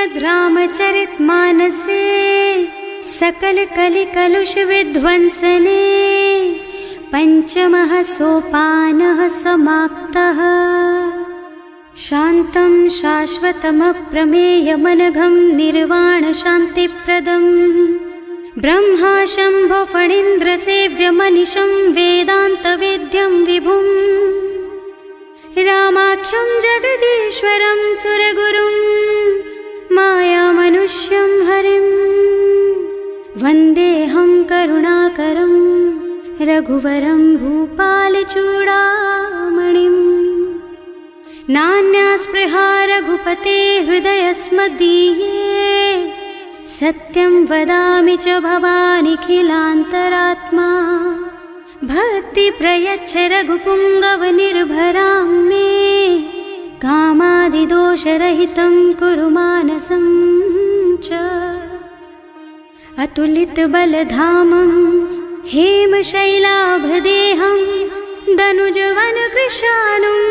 श्रीमद् रामचरित मानसे सकल कलि कलुष विध्वंसने पंचमः सोपानः समाप्तः। शान्तं शाश्वतमप्रमेयमनघं निर्वाण शान्तिप्रदं ब्रह्मा शम्भो फणीन्द्रसेव्यमनिशं वेदान्तवेद्यं विभुं रामाख्यं जगदीश्वरं सुरगुरुं मायामनुष्यं हरिं वन्देऽहं करुणाकरं रघुवरं भूपालचूडामणिम्। नान्यास्पृहा रघुपते हृदयस्मदीये सत्यं वदामि च भवानिखिलान्तरात्मा। भक्ति प्रयच्छ रघुपुङ्गवनिर्भरां मे कामादिदोषरहितं कुरु मानसं च। अतुलितबलधामं हेमशैलाभदेहं दनुजवनकृशानुं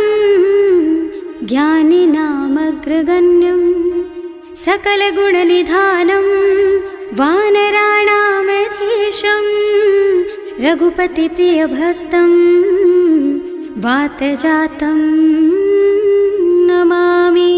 ज्ञानिनामग्रगण्यं सकलगुणनिधानं वानराणामधीशं रघुपतिप्रियभक्तं वातजातं नमामि।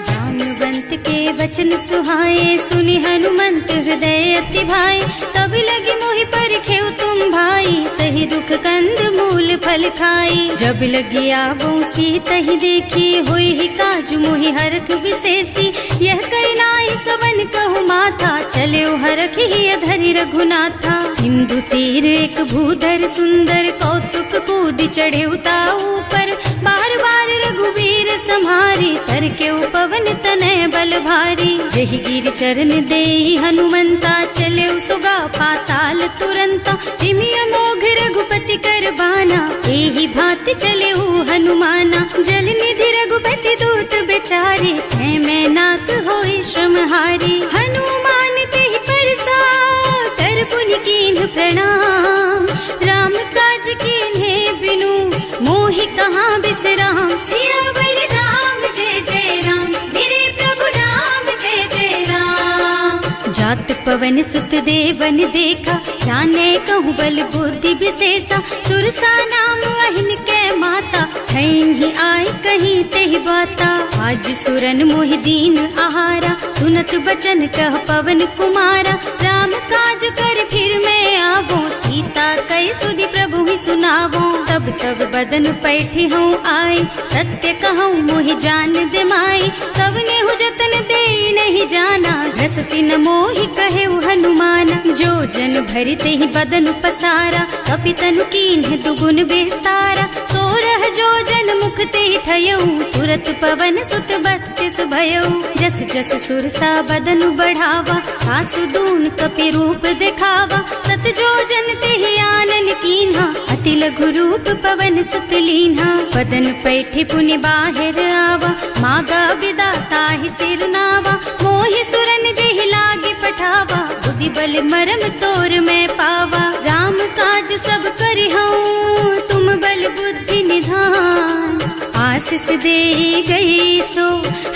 जाम्बवंत के वचन सुहाए सुनि हनुमंत हृदय अति भाए। तब लगी मोहि परखेउ तुम भाई सही दुख कंद मूल फल खाई। जब लगी आवो सीतहि देखी होई ही काजु मोहि हरख विशेषी। यह करनाई सवन कहु माथा चले हरख ही अधरि रघुनाथा। सिंधु तीर एक भूधर सुंदर कौतुक कूद चढ़े उताऊ पर। बार बार रघुवीर सम्हारी करके उपवन तनय बल भारी। जहि गिर चरण देहि हनुमंता चले सुगा पाताल तुरंता। तिमि अमोघ रघुपति कर बाना एहि भांति चले हनुमाना। जल निधि रघुपति दूत बेचारे है मैं नाक होई श्रमहारी। हनुमान तेहि परसा कर पुनि कीन्ह प्रणाम। राम काज कीन्हे बिनु मोहि कहाँ बिसराम। सियावर राम जय जय राम मेरे प्रभु राम जय जय राम। जात पवन सुत देवन देखा जाने कहूँ बल बुद्धि विशेषा। सुरसा नाम अहिन के माता खैन ही आय कहीं तेहि बाता। आज सुरन मोहि दीन आहारा सुनत बचन कह पवन कुमारा। राम काज कर फिर मैं आवो सीता कई सुधि प्रभु ही सुनावो। तब तब बदन पैठी हूँ आए सत्य कहूँ मोहि जान दे माई। तब नेहु जतन दे नहीं जाना रस सिन मोहि कहे हनुमाना। जो जन भरते ही बदन पसारा कपितनु कीन्ह दुगुन बेस्तारा। सोरह जो जन मुख ते ठयऊ तुरत पवन सुत बत्तिस भयऊ। जस जस सुरसा बदन बढ़ावा आसु दून कपि रूप दिखावा। सत जो जन ते आनन कीन्हा अति लघु रूप पवन सुत लीन्हा। बदन पैठे पुनि बाहिर आवा मागा बिदा ताहि सिर नावा। मोहि सुरन जेहि लागे पठावा बुद्धि बल मरम तोर मैं पावा। राम काज सब करिहूँ तुम बल बुद्धि निधान। आशीष दे गई सो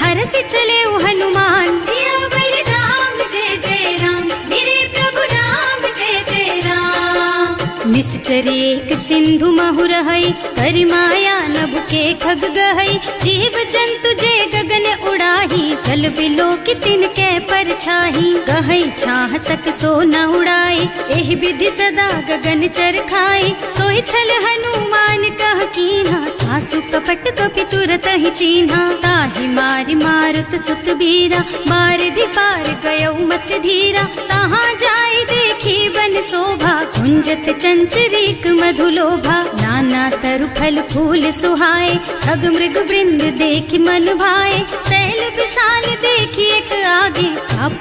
हरष चले हनुमान। सियावर राम जय जय राम मेरे प्रभु राम जय जय राम। निश्चर एक सिंधु महु रहई करि माया नभ के खग गहई। जीव जंतु जे गगन उड़ाही जल बिलो की तिनके परछाही। गहई छाह सक सो न उड़ाई एहि विधि सदा गगन चर खाई। सोहि छल हनुमान कह कीन्हा आसु कपट कपि तुरत ही चीन्हा। ताहि मारि मारुत सुत बीरा बारिधि पार गयौ मत धीरा। तहाँ जाई देखी बन शोभा कुंजत चंचरीक मधुलोभा। नाना तरु फल फूल सुहाए खग मृग वृंद देखि मन भाए। तैल विशाल देखी एक आगे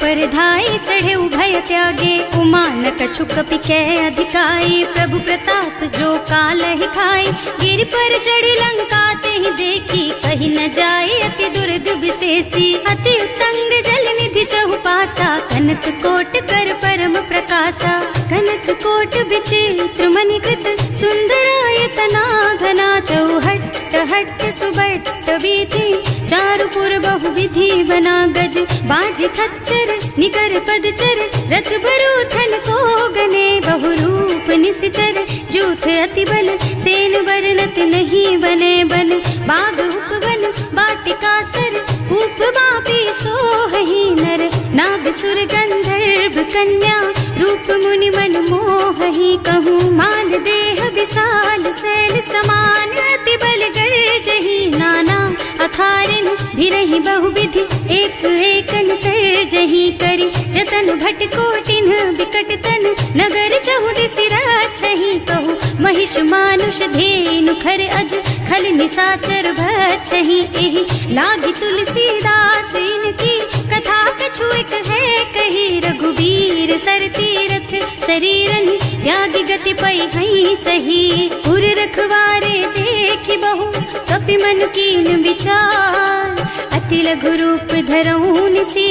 पर धाई चढ़े भय त्यागे। उमा न कछु कपि कै अधिकाई प्रभु प्रताप जो काल ही खाई। गिर पर चढ़ी लंका ते ही देखी कहीं न जाए अति दुर्ग विशेषी। अति उत्तंग जल निधि चहुपासा कनक कोट कर परम प्रकाशा। कनक कोट विचित्र मणिकृत सुंदरायतना घना चौहट्ट भट्ट सुबट्ट बीती चारुपुर बहुविधि बना गज बाज खच्चर निकर पदचर रथ बरूथन को गने बहुरूप निश्चर जूथ अति बल सेन वर्णत नहीं बने बन बाग उपवन वाटिका सर कूप बापी सोहहि नर नाग सुर गंधर्व कन्या रूप मुनि मन मोहहि कहूँ मान देह विशाल शैल समान अति बल गर्जहि नाना अखारिन भिरहि बहुविधि एक एकन तरजहि करि जतन भट कोटिन बिकट तन नगर चहुदिस राछहि कहूँ महिष मानुष धेनु खर अज खल निसाचर भक्षहि एहि लागी तुलसीदास इनकी कथा कछु एक है कही रघुबीर सर तीरथ शरीरन त्यागी गति पई हई सही पुर रखवारे देखि बहु कपि मन कीन विचार अति लघु रूप धरऊं निसी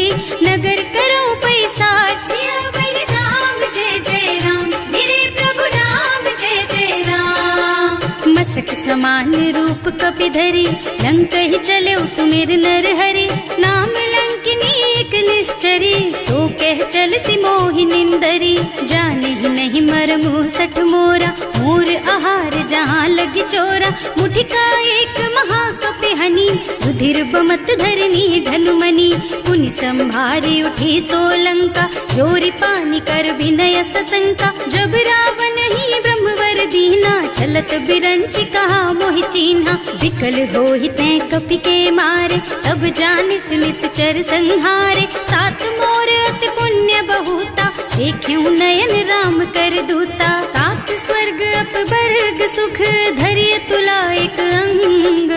नगर करऊं पैसा सियावर राम जय जय राम मेरे प्रभु राम जय जय राम मसक समान रूप कपि धरी लंक ही चले सुमिर नर हरि नाम लंकिनी एक निश्चरी सो कह चल सी मोहि निंदरी जाने ही नहीं मरमु सठ मोरा मोर आहार जहाँ लगी चोरा मुठिका एक महाकपि हनी रुधिर बमत धरनी ढनुमनी पुनि संभारी उठी सोलंका जोरी पानी कर विनय सशंका जब रावण ही ब्रह्मवर दीना चलत बिरंची कहा मोहि चीन्हा विकल होहि तै कपि के मारे तब जानिस निश्चर संहारे तात मोर अति पुण्य बहुता देखियो नयन राम कर दूता तात स्वर्ग अपवर्ग सुख धरिय तुला एक अंग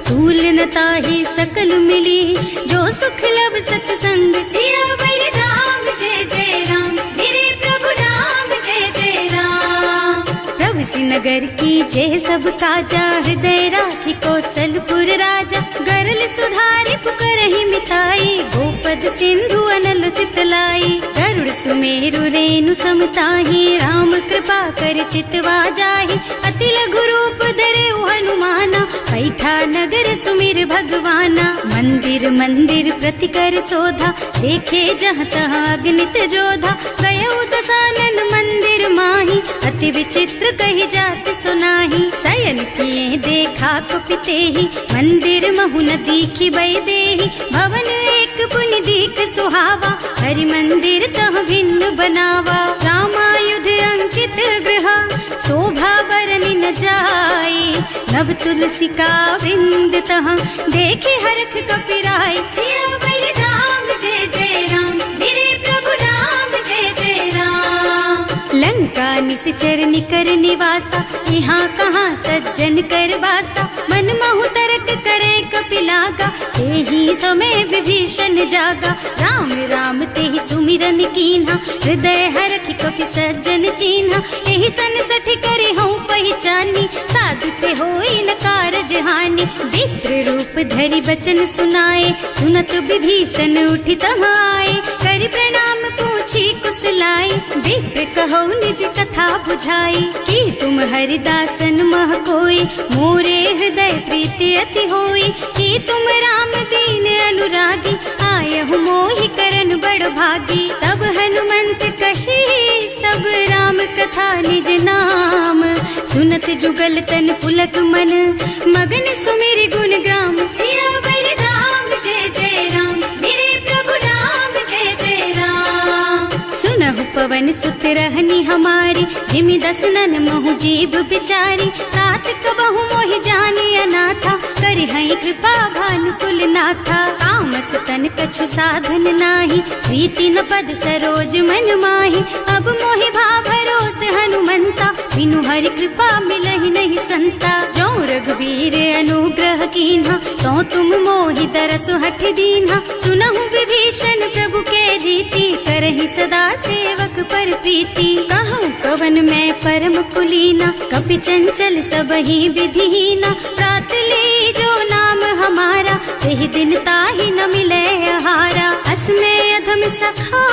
तूल न ताहि सकल मिली जो सुख लब सतसंग सियावर राम जय जय राम मेरे प्रभु राम जय जय राम प्रभु नगर की जय सब काजा हृदय राखी कौशलपुर राजा गरल सुधारी पुकरहि मिताई गोपद सिंधु अनल चितलाई गरुड़ सुमेरु रेणु समताहि राम कृपा कर चितवा जाहि अति लघु रूप धरे हनुमाना पैठा नगर सुमिर भगवाना मंदिर मंदिर प्रति कर शोधा देखे जहाँ तहाँ अगणित जोधा गयो दशानन मंदिर माही अति विचित्र कही जात सुनाही शयन किए देखा कुपिते ही मंदिर महु न दीखी बई देही भवन एक पुनि दीख सुहावा हरि मंदिर तह भिन्न बनावा रामायुध अंकित गृह शोभा बरनि न जाए नव तुलसी का वृंद तह देखे हरख कपिराय सियावर राम जय जय राम मेरे प्रभु राम जय जय राम लंका निश्चर निकर निवासा यहाँ कहाँ सज्जन कर बासा मन महु तरक करे कपिलागा तेहि समय विभीषण जागा राम राम तेहि सुमिरन कीन्हा हृदय हरखि कपि सज्जन चीन्हा एहि सन सठि करि हूँ पहचानी साधु ते होई न कारज हानि विप्र रूप धरि बचन सुनाए सुनत विभीषण उठि तहाँ आए करि प्रणाम पूछी कुशलाई विप्र कहो निज कथा बुझाई कि तुम हरिदासन मह कोई मोरे हृदय प्रीति अति होई कि तुम राम दीन अनुरागी आयहु मोहि करन बड़ भागी तब हनुमंत कही सब राम कथा निज नाम सुनत जुगल तन पुलक मन मगन सुमिर गुण ग्राम सियावर राम जय जय राम मेरे प्रभु राम जय जय राम सुनहु पवन सुत रहनी हमारी जिमि दसनन महु जीव बिचारी तात कबहु मोहि जानी अनाथा करि हई कृपा भानुकुल नाथा तामस तन कछु साधन नाही प्रीति न पद सरोज मन माही अब मोहि भा भरोस हनुमंता बिनु हरि कृपा मिलहि नहीं संता जो रघुबीर अनुग्रह कीन्हा तो तुम मोहि दरसु हठ दीन्हा सुनहु विभीषण प्रभु के रीति करहि सदा सेवक पर प्रीति कहूँ कवन में परम कुलीना कपि चंचल सबहि विधिहीना प्रात ले जो नाम हमारा तेहि दिन ताहि न मिले आहारा असमय अधम सखा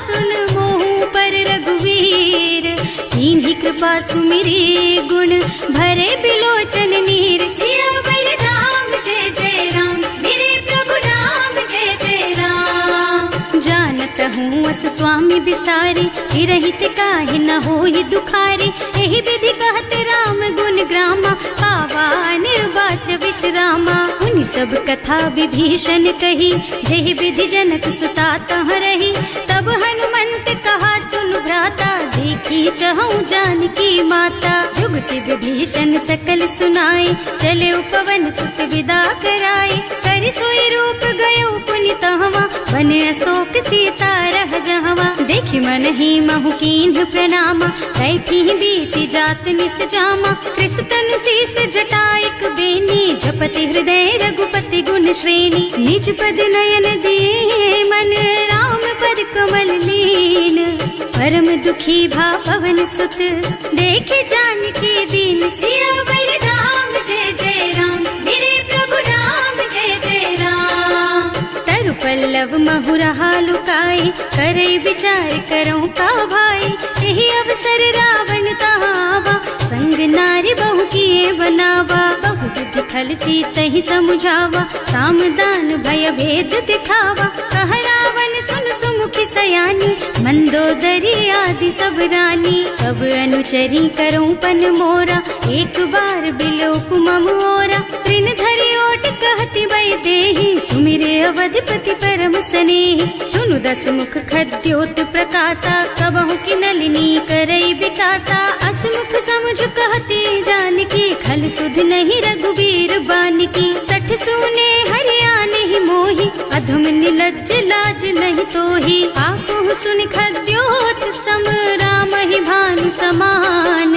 सुन मोहु पर रघुवीर कीन्ही कृपा सुमिरी गुण भरे बिलोचन नीर सियावर सारी, हिरहित काहे न होई दुखारी। एहि विधि कहत राम गुण ग्रामा, पावा निर्वाच विश्रामा। उन सब कथा विभीषण कही, जेहि विधि जनक सुता तह रही। तब हनुमंत कहा सुन भ्राता, देखी चहु जानकी माता। जुगति विभीषण सकल सुनाई, चले उपवन सुत विदा कराई। करि सोई रूप गयो पुनि तहवा, बन अशोक सीता रह जहवा। देखि मन ही महु कीन्ह प्रणामा, कैथी बीति जात निस जामा। कृष तनु शीस जटाइक बेनी, जपति हृदय रघुपति गुण श्रेणी। निज पद नयन दिए मन, राम पद कमल लीन। परम दुखी भा पवन सुत, देखे जानकी दीन। सियावर राम जय जय राम, मेरे प्रभु राम जय जय राम। तरु पल्लव महु रहा लुकाई, करई विचार करऊं का भाई। यही अवसर रावण तहावा, संग नारी बहु किए बनावा। बहु बुद्धि खल सीतहि समुझावा, साम दान भय भेद दिखावा। कह रावण सुन सुमुखी सयानी, मंदोदरी आदि सब रानी। अब अनुचरी करऊं पन मोरा, एक बार बिलोक मम ओरा। तृण धरि ओट कहति वै देहि, सुमिरे अवधपति परम स्नेहि। सुनु दस मुख खद्योत प्रकाशा, कबहु की नलिनी करई विकासा। असमुख समझ कहती जानकी, खल सुध नहीं रघुबीर बानकी। सठ सूने हरिया नहीं मोही, अधम निलज्ज लाज नहीं तोही। आपहु सुनि खद्योत सम, राम ही भानु समान।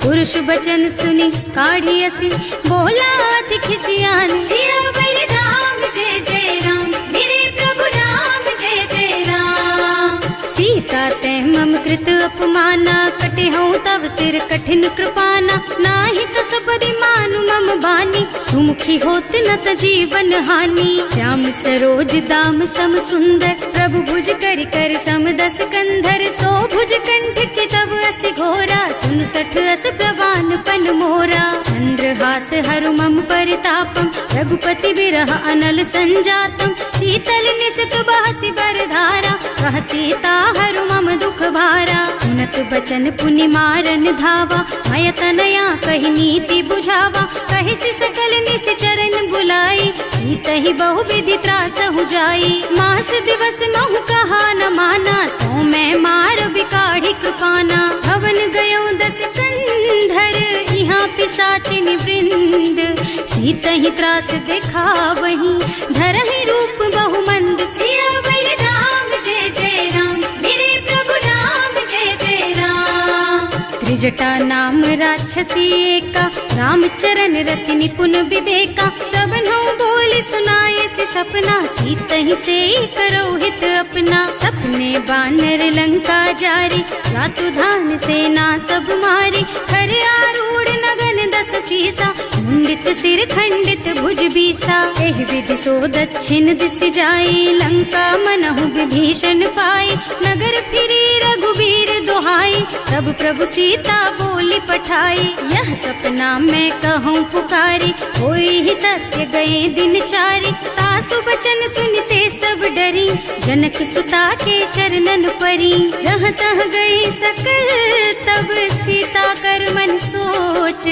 पुरुष बचन सुनि काढ़ियसि, बोला अति खिसियान। सियावर राम जय जय राम, मेरे प्रभु राम जय जय राम। सीता तै मम कृत अपमाना, कटिहउँ तव सिर कठिन कृपाना। नाहि कसपदि मानु मम बानी, सुमुखी होत न त जीवन हानि। श्याम सरोज दाम सम सुंदर, प्रभु भुज कर कर सम दस कंधर। सो भुज कंठ के तब अस घोरा, सुन सठ अस प्रवान पन मोरा। चंद्रहास हरु मम परितापम, रघुपति विरह अनल संजातम। शीतल निसित बहसि बरधारा, कह सीता हरु मम दुख भारा। सुनत बचन पुनि मारन धावा, मय तनया कहि नीति बुझावा। कहि सकल निस चरण बुलाई, सीतहि बहु विधि त्रासहु जाई। मास दिवस महु कहा न माना, तो मैं मार बिकाढ़ी कृपाना। भवन गयो दस कंधर, यहाँ पिशाचिनि वृंद। सीतहि त्रास दिखावहि, धरहि रूप बहु मंद। सियावर राम जय जय राम, मेरे प्रभु राम जय जय राम। त्रिजटा नाम राक्षसी एका, राम चरण रति निपुण विवेका। सबनों बोली सुनाए से सपना, सीतहि से करो हित अपना। सपने बानर लंका जारी, रातु धान सेना सब मारी। खर आरूढ़ नगन दस सीसा, मुंडित सिर खंडित भुज बीसा। एहि विधि सो दक्षिण दिस जाई, लंका मनहु विभीषण पाई। नगर फिरी रघुबीर दुहाई, तब प्रभु सीता बोली पठाई। यह सपना मैं कहूँ पुकारी, होई ही सत्य गए दिन चारी। तासु बचन सुनते सब डरी, जनक सुता के चरणन परी। जहाँ तह गई सकल तब सीता कर मन सोच।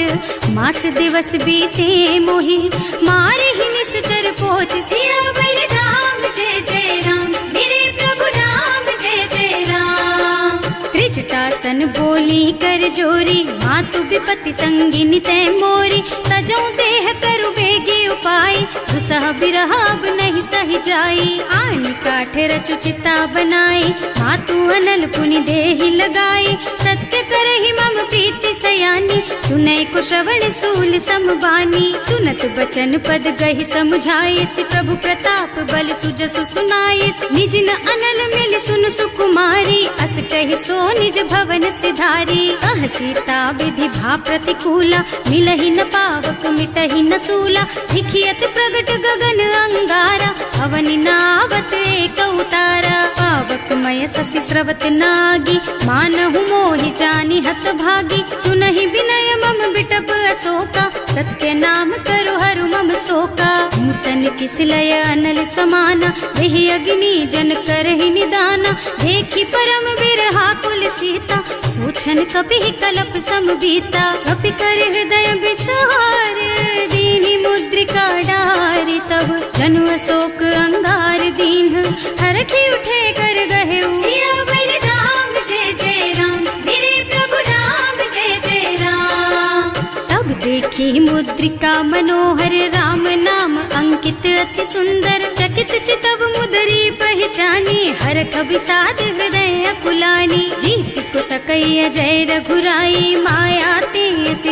मास दिवस बीते मोहि, मारे ही निश्चर पोच। सियावर राम जय जय राम, मेरे प्रभु राम जय जय राम। त्रिजटासन बोली कर जोरी, मातु विपति संगिनी तै मोरी। तजो देह करु बेगी उपाय, दुसह बिरह अब नहीं सही जाई। आन काठ रचु चिता बनाई, मातु अनल पुनि देहि लगाई। सत्य करहि मम प्रीति सयानी, सुनै को श्रवण सूल समबानी। सुनत बचन पद गहि समझाए, प्रभु प्रताप बल सुजसु सुनाए। निज न अनल मिल सुन सुकुमारी, अस कहि सो निज भवन सिधारी। कह सीता विधि भा प्रतिकूला, मिलहि न पावक मिटहि न सूला। लिखियत प्रगट गगन अंगारा, अवनि नावत एक उतारा। पावक मय ससि स्रवत नागी, मानहु मोहि जानि हत भागी। सुनहि विनय मम बिटप अशोका, सत्य नाम करु हरु मम शोका। नूतन किसलय अनल समाना, देहि अग्नि जन करहि निदाना। देखि परम बिरह क्षण कपि कलप सम बीता। कपि कर हृदय विचार दीनी मुद्रिका डारी। तब जनु अशोक अंगार दीन हरखी उठे कर गहे सियावर राम जय जय राम, मेरे प्रभु राम जय जय राम। तब देखी मुद्रिका मनोहर राम नाम अंकित अति सुंदर। चकित चितव मुदरी पहचानी हरख विषाद हृदय अकुलानी। जीत को सकैया जय रघुराई माया ते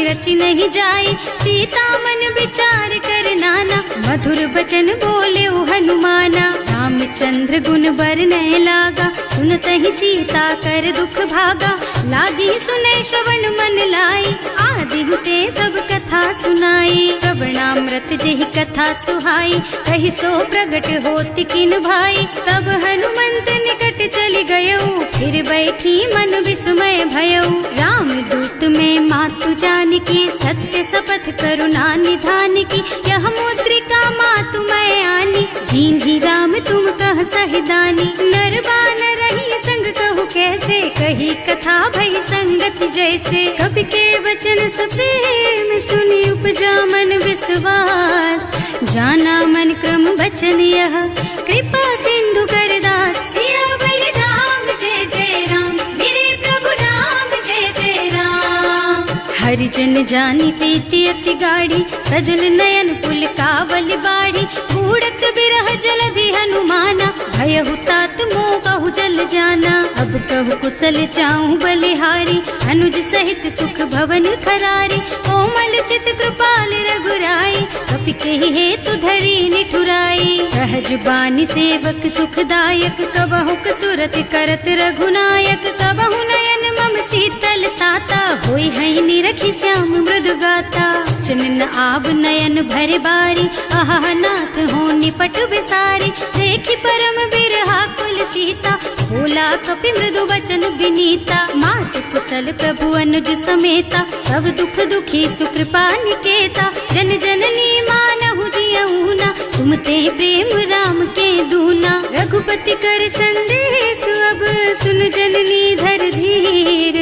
रचि नहीं जाई। सीता मन विचार कर नाना मधुर बचन बोले हनुमाना। रामचंद्र गुण बरनय लागा सुनत ही सीता कर दुख भागा। लागी सुने श्रवण मन लाई आदि हुते सब कथा सुनाई। श्रवणामृत जेहि कथा सुहाई कहि सो प्रगट होति किन भाई। तब हनुमंत निकट चली गयऊ फिर बैठी मन विस्मय भयऊ। राम दूत में मातु जानकी सत्य शपथ करुणा निधान की। यह मुद्रिका मातु मैं आनी दीन ही राम तुम कह सहिदानी। नरबान रही संग कहु कैसे कही कथा भई संगति जैसे। कवि के वचन सप्रेम सुनी उपजा मन विश्वास। जाना मन क्रम वचन यह कृपा सिंधु कर दास। सियावर राम जय जय राम, मेरे प्रभु राम जय जय राम। हरिजन जानी प्रीति अति गाढ़ी सजल नयन पुल कावल बाढ़ी। बूढ़त बिरह जलधि हनुमाना भयहु तात मोह कहु जल जाना। अब कहु कुशल चाहूं बलिहारी अनुज सहित सुख भवन खरारी। कोमल चित कृपाल रघुराई कपि कहि हेतु धरी निठुराई। सहज बानी सेवक सुखदायक कबहु कसुरत करत रघुनायक। कबहु नयन मम शीतल ताता होई है निरखी श्याम मृदु गाता। चनन आव नयन भर बारी आहा नाथ हो निपट विसारी। देखी परम बिरहा कुल सीता भोला कपि मृदु वचन विनीता। मात कुशल प्रभु अनुज समेता तब दुख दुखी सुकृपा निकेता। जन जननी मानहु जियऊना तुम ते प्रेम राम के दूना। रघुपति कर संदेश अब सुन जननी धर धीर।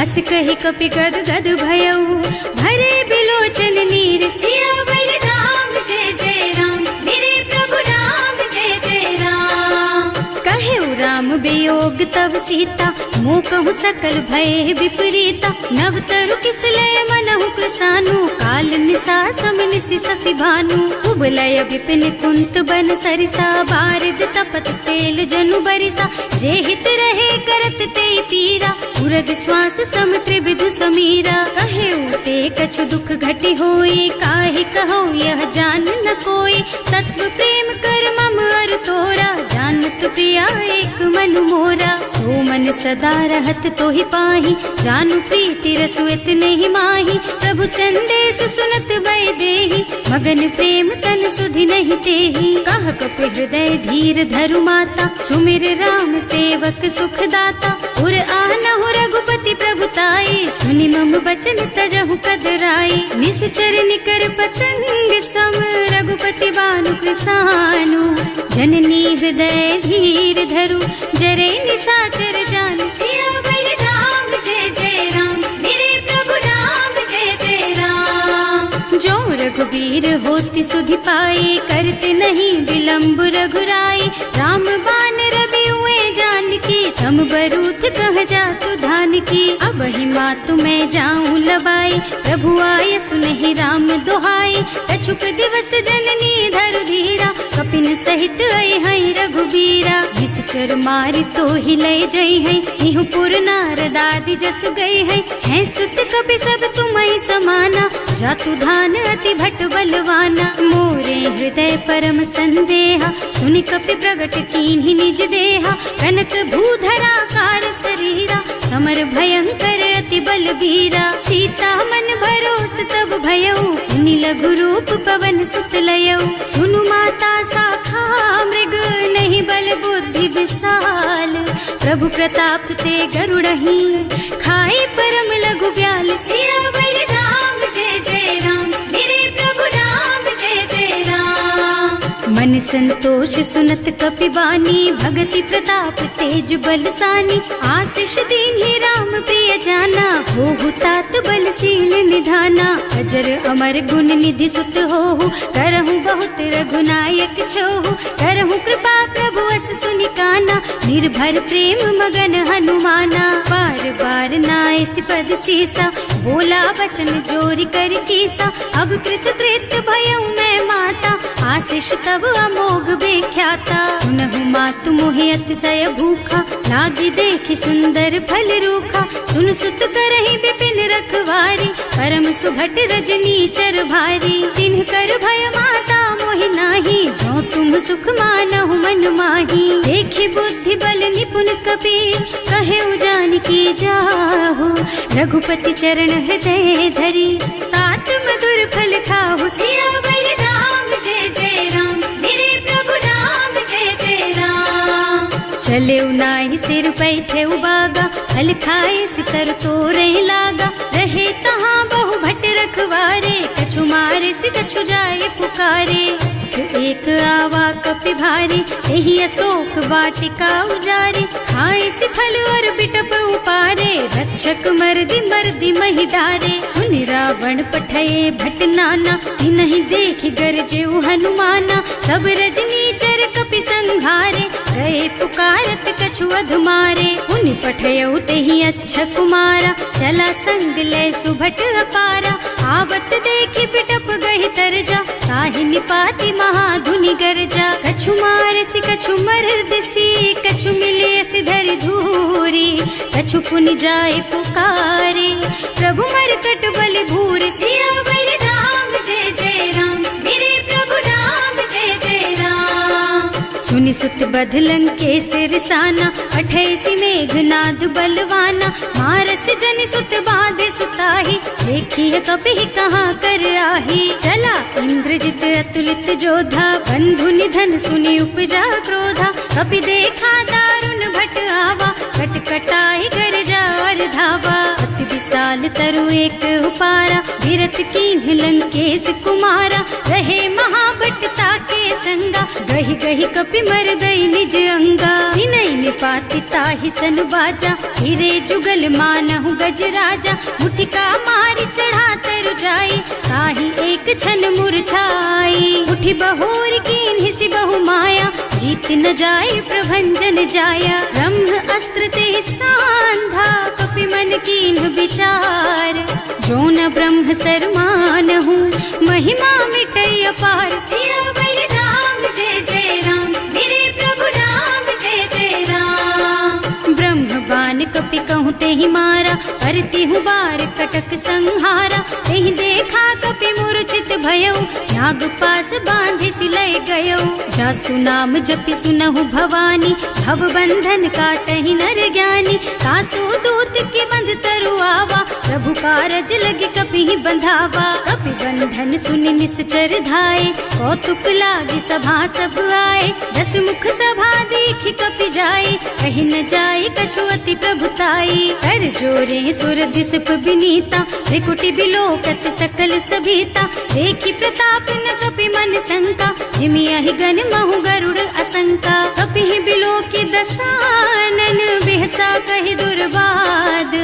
अस कहि कपि गद गद भयऊ भरे बिलोचन नीर। सियावर राम जय जय राम, मेरे प्रभु राम जय जय राम। कहेउ राम वियोग तब सीता मोह कहु सकल भय विपरीता। नव तरु किसलय मनहु कृसानु काल निसा समिनिसि शशि भानु। उबलय विपिन कुंत बन सरिसा बारिद तपत तेल जनु बरिसा। जे हित रहे करत ते पीरा उरग श्वास सम त्रिविध समीरा। कहेउ ते कछु दुख घटी होई काहि कहो यह जान न कोई। तत्व प्रेम कर मम अर तोरा जानत प्रिया एक मन मोरा। सो मन सदा रहत तो ही पाही जानु प्रीति रसु इतने ही माही। प्रभु संदेश सुनत भय देही मगन प्रेम तन सुधि नहीं तेही। कह कपि हृदय धीर धरु माता सुमिर राम सेवक सुख दाता। उर आनहु रघुपति प्रभुताई सुनि मम बचन तजहु कदराई। निश्चर निकर पतंग सम रघुपति बानु कृसानु। जननी हृदय धीर धरु जरे निशाचर जान। सियावर राम जय जय राम, मेरे प्रभु राम जय जय राम। जो रघुबीर होति सुधि पाई करते नहीं विलंब रघुराई। राम बान रवि हुए जानकी तम बरूथ कह जातु धान की। अब ही मातु मैं जाऊं लबाई प्रभु आय सुनहि राम दुहाई। कछुक दिवस जननी धरु धीरा कपिन सहित आई है रघुबीरा। निश्चर मारि तो ही लय जई है इहु पुर नारद आदि जस गई है सुत कपि सब तुम्हि समाना। जातु धान अति भट बलवाना मोरे हृदय परम संदेहा। सुनि कपि प्रगट कीन्हि निज देहा कनक भूधरा कार शरीरा। समर भयंकर अति बलबीरा सीता मन भरोस तब भयऊ। मुनि लघु रूप पवन सुत लयऊ सुनु माता शाखा मृग नहीं बल बुद्धि विशाल। प्रभु प्रताप ते गरुड़हि खाई परम लघु ब्याल। सियावर राम जय जय राम, मेरे प्रभु राम जय जय राम। मन संतोष सुनत कपिबानी, भगति प्रताप तेज बलसानी। आशीष दीन्हि राम प्रिय जाना, होहु तात बलशील निधाना। अजर अमर गुण निधि सुत होहु, करहु बहुत रघुनायक छोहु। करहु कृपा प्रभु अस सुनि काना, निर्भर प्रेम मगन हनुमाना। बार बार नाइस पद सीसा, बोला वचन जोरि कर कीसा। अब कृत कृत भयउ मैं माता, आशीष तब अमोघ बेख्याता। सुनहु मातु मोहि अतिशय भूखा, लागी देखि सुंदर फल रूखा। सुन सुत करहि विपिन रखवारी, परम सुभट रजनी चर भारी। तिन्ह कर भय माता मोहि नाही, जो तुम सुख मानहु मन माही। देखि बुद्धि बल निपुण कबीर, कहे जानकी जाहु। रघुपति चरण हृदय धरी, तात मधुर फल खाहु। सियावर राम जय जय राम, मेरे प्रभु राम जय जय राम। चले नाहि सिर बैठे बागा, फल खाए सितर तोरे लागा। रहे तहाँ बहु भट रखवारे, कछु मारे से कछु जाए पुकारे। एक आवा कपि भारी, यही अशोक वाटिका उजारी। खाए से फल और बिटप उपारे, रक्षक मर्दी मर्दी महि डारे। सुनि रावण पठये भट नाना, नहीं देखि गरजेउ हनुमाना। सब रजनी चर कपि संघारे, गए पुकारत कछु अधमारे। उनि पठयउ तेहि अच्छा कुमारा, चला संग ले सुभट अपारा। आवत देखि बिटप गहि तरजा, ताहि निपाति महाधुनि गरजा। कछु मारसि कछु मरदसी, कछु मिलियसि धरि धूरी। कछु पुनि जाए पुकारे, प्रभु मरकट बलि भूरि। सियावर राम जय जय राम, मेरे प्रभु राम जय जय राम। सुनि सुत बधलन के सिरसाना, अठैसी मेघनाद बलवाना। मारस जनि सुत बाधे सुताही, देखी कपि कहाँ कर आही। चला इंद्रजित अतुलित जोधा, बंधु निधन सुनि उपजा क्रोधा। कपि देखा दारुण भट आवा, कटकटाई गरजा और धावा। अति विशाल तरु एक उपारा, गिरत कीन्ह लंकेश कुमारा। रहे महाभट ताके संगा, गहि गहि कपि मर गई निज अंगा। विनय निपाति ताहि सन बाजा, हिरे जुगल मानहु गज राजा। मुठिका मारि चढ़ा तरु जाई, ताहि एक छन मुरझाई। उठि बहोर कीन्हि सि बहु माया, जीत न जाय प्रभंजन जाया। ब्रह्म अस्त्र ते सांधा, कपि मन कीन्ह विचार। जो न ब्रह्म सर मानहु, महिमा मिटै अपार। सियावर राम जय जय राम, मेरे प्रभु राम जय जय राम। ब्रह्म बान कपि कहूँ तेहि मारा, करती हूँ बार कटक संहारा। तेहि देखा कपि मूर्छित भयउ, नाग पास बांधि सिलय गयउ। जासु नाम जपि सुनहु भवानी, भव बंधन काटहि नर ज्ञानी। तासु दूत के बंध तरु आवा, प्रभु कारज लगे कपि बंधावा। कपि बंधन सुनि निश्चर धाये, कौतुक लागी सभा सब आए। दस मुख सभा देखि कपि जाए, कहि न जाए कछु अति प्रभुताई। कर जोरे सुर दिसप विनीता, त्रिकुटि बिलोकत सकल सभीता। देखि प्रताप न कपि मन शंका, जिमियाहि गन महु गरुड़ असंका। कपि बिलोकि दसानन, बिहसा कहि दुर्बाद।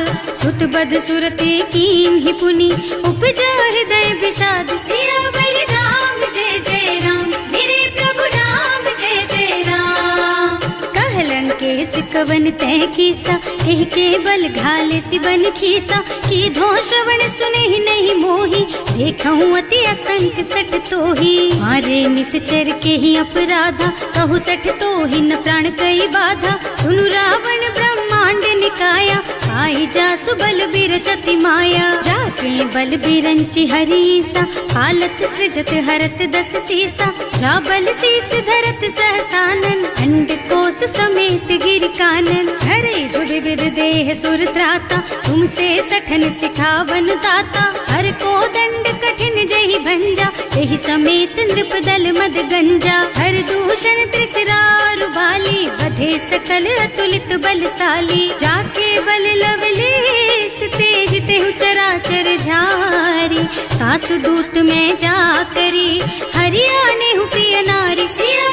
सुत बद सुरते कीन्हि पुनि, उपजा हृदय विषाद। सियावर राम जय जय राम, मेरे प्रभु राम जय जय राम। कहलन केस कवन तह कीसा, एह के बल घाले सि बन खीसा। की धो श्रवण सुने नहीं मोही, देखहूँ अति असंख सठ तोही। मारे निश्चर के ही अपराधा, कहु सठ तोहि न प्राण कई बाधा। सुनु रावण ब्रह्मांड निकाया, आई जासु बल बिरचति माया। जाके बल बिरंचि हरीसा, हालत सृजत हरत दस सीसा। जा बल शीस धरत सहसानन, अंड कोस समेत गिर कानन। हरे जो विविध देह सुर त्राता, तुमसे सठन सिखावन दाता। हर को दंड कठिन जहि भंजा, तेहि समेत नृप दल मद गंजा। हर दूषण त्रिसरारु बाली, बधे सकल अतुलित बलशाली। जाके बल लवलेस तेज तेहु चराचर झारी। सासु दूत में जा करी, हरियाणे हु प्रिय नारी। सिया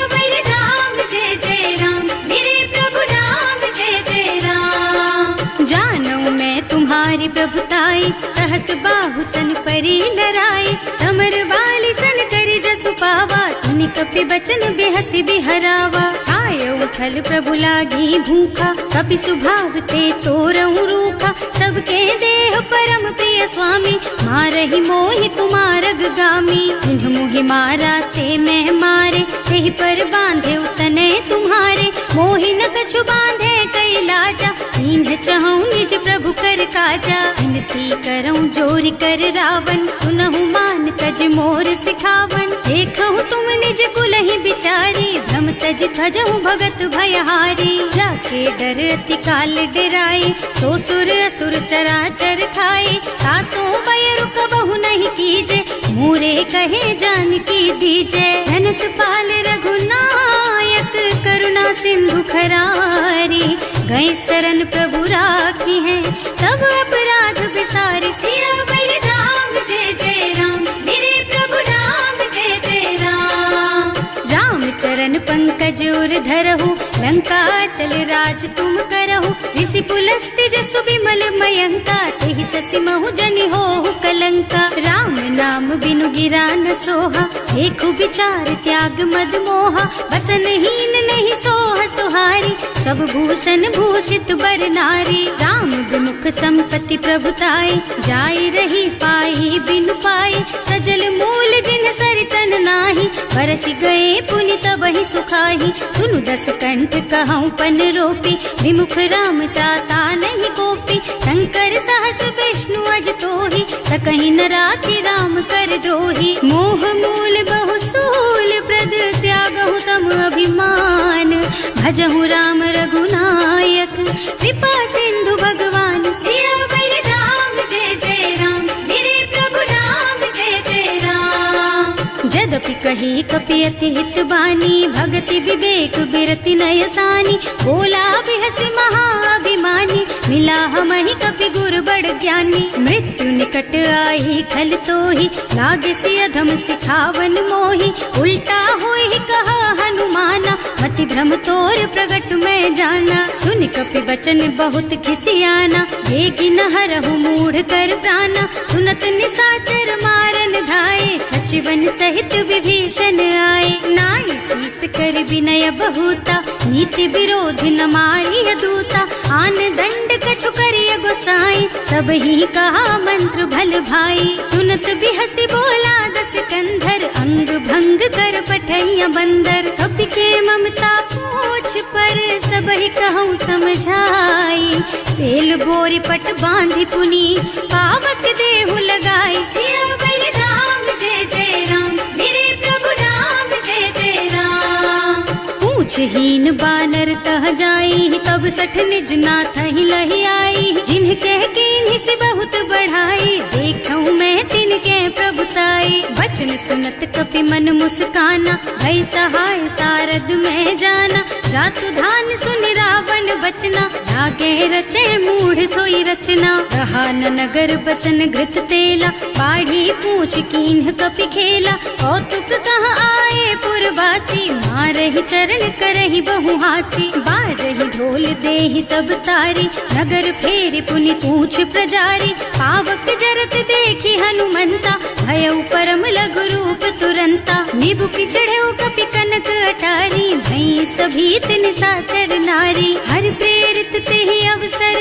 आई, समर बाली सन कर जसु पावा, सुनि कपि बचन बेहसी बिहरावा। आयो उठल प्रभु लागी भूखा, कपि सुभाव ते तोरऊ रूखा, सबके देह परम प्रिय स्वामी, मारहि मोहि तुमारग गामी। जिन्ह मोहि मारा ते मैं मारे, तेहि पर बांधे उतने तुम्हारे, मोहि न कछु बांधे कई लाजा, इन्ह चहु निज प्रभु कर काजा। विनती करऊं जोरि कर रावण, सुनहु मान तज मोर सिखावन। देखहु तुम निज कुलहि बिचारी, भ्रम तज थजहु भगत भयहारी। जाके डर अति काल डराई, सो सुर असुर चराचर खाए। तासो भय रुक बहु नहीं कीजे, मोरे कहे जानकी दीजे। धनत पाल रघुनायक, करुणा सिंधु खरारी, गए शरण प्रभु राखी है, तब अपराध बिसारी। सियावर राम जय जय राम, मेरे प्रभु राम जय जय राम। राम चरण पंकज उर धरहु, लंका चल राज तुम करहु। ऋषि पुलस्त्य जसु विमल मयंका, तेहि ससि महु जनि होहु कलंका। राम नाम बिनु गिरा न सोहा, देखु विचार त्याग मद मोहा। बसनहीन नहीं सोह सुहारी, सब भूषण भूषित बर नारी। राम विमुख संपत्ति प्रभुताई, जाई रही पाई बिनु पाई। सजल मूल जिन सरितन नाही, बरसि गए पुनि तबहि सुखाही। सुनु दस कंठ कहऊँ पन रोपी, विमुख राम ताता नहीं कोपी। शंकर सहस विष्णु अज तोहि, सकहि न राखि राम कर द्रोही। मोह मूल बहु सूल प्रद, त्यागहु तम अभिमान। भजहु राम रघुनायक, कृपा सिंधु भगवान। सियावर राम जय जय राम, मेरे प्रभु राम जय जय राम। जदपि कही कपि अति हित बानी, भगति विवेक बिरति नय सानी। बोला बिहसि महाअभिमानी, मिला हमहि कपि गुर बड़ ज्ञानी। मृत्यु निकट आई खल तोहि, लागे सि अधम सिखावन मोहि। उल्टा होहि कहा हनुमाना, मति भ्रम तोर प्रगट मैं जाना। सुनि कपि बचन बहुत खिसियाना, देगी न हरहु मूढ़ कर प्राणा। सुनत निशाचर मारन धाये, सचिवन सहित विभीषण आए। नाई शीस कर विनय बहुता, नीति विरोध न मारिय दूता। आन दंड कछु करिय गोसाई, सब ही कहा मंत्र भल भाई। सुनत बिहसि बोला दस कंधर, अंग भंग कर पठैया बंदर। कपि के ममता पूछ पर, सब ही कहूँ समझाई। तेल बोरी पट बांधि पुनी, पावक देहु लगाई। सियावर राम जय जय राम, मेरे प्रभु राम जय जय राम। पूछहीन बानर तह जाई, तब सठ निज नाथ ही लही आई। जिन्ह कह कीन्हि से बहुत बढ़ाई, देखऊँ मैं तिनके प्रभुताई। वचन सुनत कपि मन मुस्काना, भई सहाय सारद में जाना। जातु धान सुनि रावण बचना, लागे रचे मूढ़ सोई रचना। रहा न नगर बसन घृत तेला, बाढ़ी पूछ कीन्ह कपि खेला। कौतुक कहाँ आए पुरवासी, मारहि चरण करहि बहु हासी। बाजहि ढोल देहि सब तारी, नगर फेरि पुनि पूछ प्रजारी। पावक जरत देखि हनुमंता, भयउ परम लघु रूप तुरंता। निबुकि चढ़ऊ कपि कनक अटारी, भई सभीत निशाचर नारी। हर प्रेरित तेहि अवसर,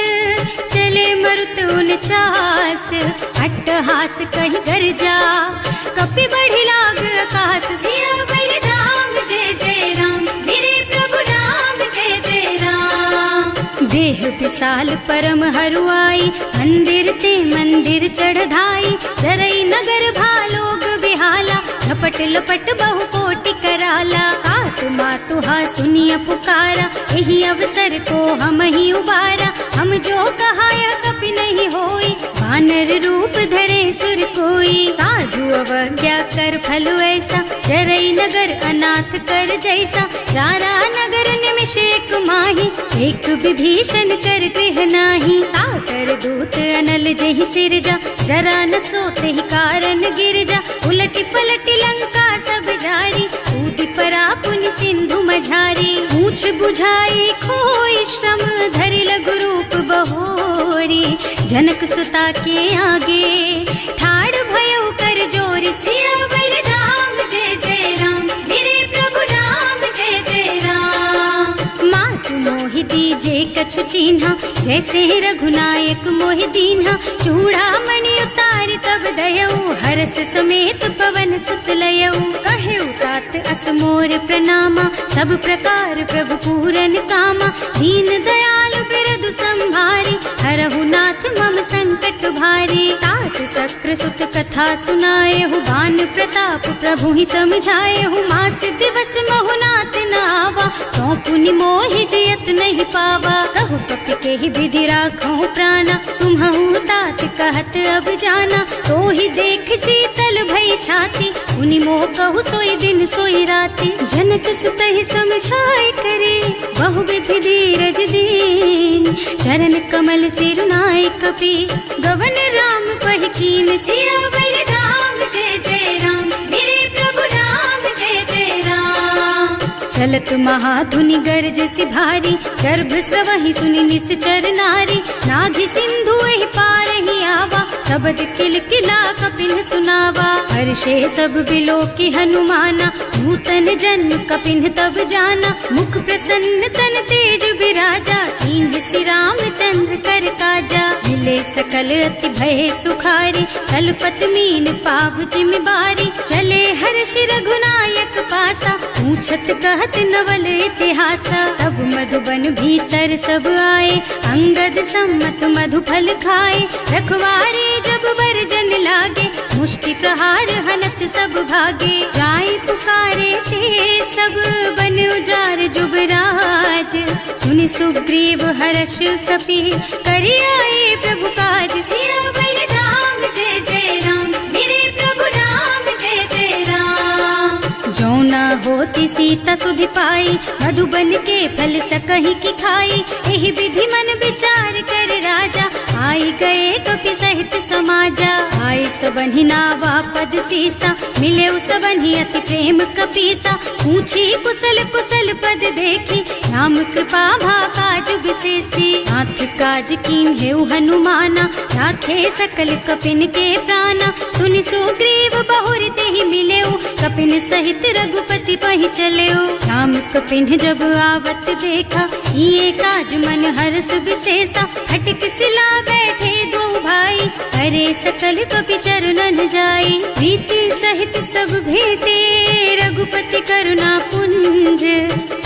चले मरुत उनचास। अट्टहास कहि गर्जा, कपि बढ़ि लाग आकाश। सियावर राम जय जय राम, मेरे प्रभु राम जय जय राम। देह विशाल परम हरुआई, मंदिर ते मंदिर चढ़धाई। जरई नगर भालोग बिहाला, लपट लपट बहु कोटि कराला। आत्मा तुहा सुनिय पुकारा, यही अवसर को हम ही उबारा। हम जो कहा यह कपि नहीं होई, वानर रूप धरे सुर कोई। साधु अवज्ञा कर फल ऐसा, जरई नगर अनाथ कर जैसा। जारा नगर निमिष एक माही, एक विभीषण कर गृह नाही। ताकर दूत अनल जहि सिरजा, जरा न सोते ही कारण गिरजा। उलटी पलटी लंका सब जारी, कूदि परा पुनि सिंधु मझारी। पूछ बुझाई खोई श्रम, धरि लघु रूप बहोरी। जनक सुता के आगे, ठाड़ भयउ कर जोरी। कीन्हा, जैसे रघुनायक मोहि दीन्हा। चूड़ामणि उतारि तब दयऊ, हरस समेत पवन सुत लयऊ। कहेउ तात अस मोर प्रणामा, सब प्रकार प्रभु पूरन कामा। दीन दयालु बिरदु संभारी, हरहु नाथ मम संकट भारी। तात सक्र सुत कथा सुनाएहु, बान प्रताप प्रभु ही समझाएहु। मास दिवस महु नाथ न आवा, तो पुनि मोहि जियत नहीं पावा। कहु कपि केहि विधि राखहु प्राणा, तुम्हु तात कहत अब जाना। तो ही देख शीतल भई छाती, पुनि मोह कहु सोई दिन सोई राती। जनक सुतहि समझाए करे, बहु विधि धीरज दीन। चरण कमल सिरुनाए कपि, गवन राम पहि कीन। सियावर राम जय जय राम, मेरे प्रभु राम जय जय राम। चलत महाधुनि गर्ज सि भारी, गर्भ स्रवहि सुनि निश्चर नारी। नाभि सिंधु एहि पार ही आवा, शबद किलकिला कपिन सुनावा। हर्षे सब बिलोकी हनुमाना, नूतन जन्म कपिन तब जाना। मुख प्रसन्न तन तेज विराजा, कीन्ह श्री रामचंद्र कर काजा। मिले सकल अति भय सुखारी, तलपत मीन पाव जिम बारी। चले हर्ष रघुनायक पासा, पूछत कहत नवल इतिहासा। तब मधुबन भीतर सब आए, अंगद सम्मत मधु फल खाए। रखवारे जब बरजन लागे, मुष्टि प्रहार हनत सब भागे। जाए पुकारे ते सब बन उजार जुबराज। सुनि सुग्रीव हर्ष कपि, करि आए प्रभु काज। सियावर राम जय जय राम, मेरे प्रभु राम जय जय राम। जो न होती सीता सुधि पाई, मधुबन के फल सकहि की खाई। एहि विधि मन विचार कर राजा, आई गए कपि सहित समाजा। आई सबन्हि नावा पद सीसा, मिले सबन्हि अति प्रेम कपीसा। पूछी कुशल कुशल पद देखी, राम कृपा भाका जुग विशेषी। नाथ काज कीन्हेउ हनुमाना, राखे सकल कपिन के प्राणा। सुनि सुग्रीव बहुर तेहि मिलेउ, कपिन सहित रघुपति पहि चलेउ। राम कपिन जब आवत देखा, ये काज मन हर्ष विशेषा। हटिक सिला बैठे दो भाई, करे सकल कपि चरणन जाई। प्रीति सहित सब भेटे, रघुपति करुणा पुंज।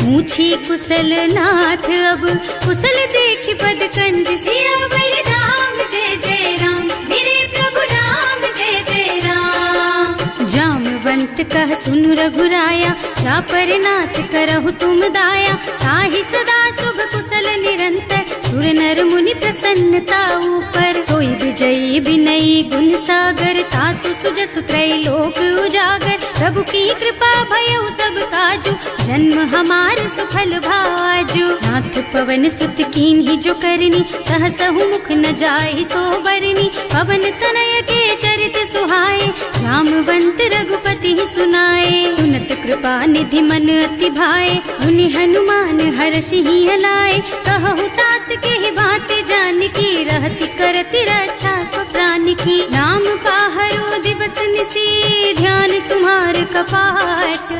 पूछी कुशल नाथ अब, कुशल देख पद कंज। सियावर राम जय जय राम, मेरे प्रभु राम जय जय राम। जामवंत कह सुनु रघुराया, चापर नाथ करहु तुम दाया। ताहि सदा शुभ कुशल निरंतर, सुर नर मुनि प्रसन्नता ऊपर। कोई विजयी विनयी गुण सागर, तासु सुजसु त्रैलोक उजागर। प्रभु की कृपा भयउ सब काजू, जन्म हमार सफल भाजू। नाथ पवन सुत कीन्ही जो करनी, सहसहु मुख न जाहि सो बरनी। पवन तनय के चरित सुहाए, जामवंत रघुपति सुनाए। सुनत कृपा निधि मन अति भाए, मुनि हनुमान हर्षि हलाए। कहु तात के बात जानकी, रहति करति रक्षा सो प्राण की। नाम पाहरो दिवस निसी, ध्यान तुम्हार कपाट।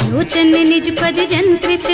लोचन निज पद जंत्रित,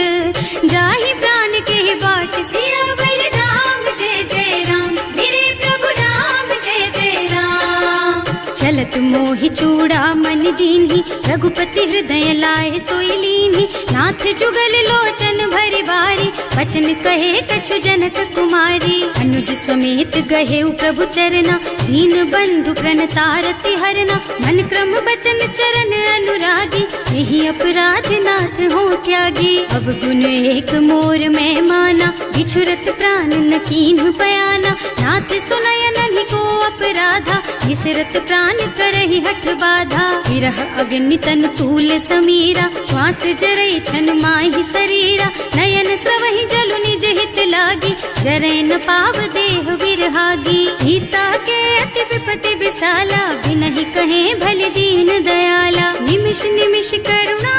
जाहि प्राण के बाट। सियावर राम जय जय राम, मेरे प्रभु राम जय जय राम। चलत मोहि चूड़ामणि दीन्ही, रघुपति हृदय लाए सोई लीन्ही। नाथ जुगल लोचन भरि बारी, बचन कहे कछु जनक कुमारी। अनुज समेत गहेउ प्रभु चरना, दीन बंधु प्रणतारति हरना। मन क्रम बचन चरण अनुरागी, यही अपराध नाथ हो त्यागी। अब गुण एक मोर में माना, बिछुरत प्राण न कीन्ह बयाना। नाथ सुनय नहीं को अपराधा, विसरत प्राण करहि हठ बाधा। विरह अग्नि तन तूल समीरा, श्वास जरई छन माहि शरीरा। नयन स्रवहि जलु निज हित लागी, जरै न पाव देह बिरहागी। सीता के अति विपति विशाला, बिनहि कहे भल दीन दयाला। निमिष निमिष करुणा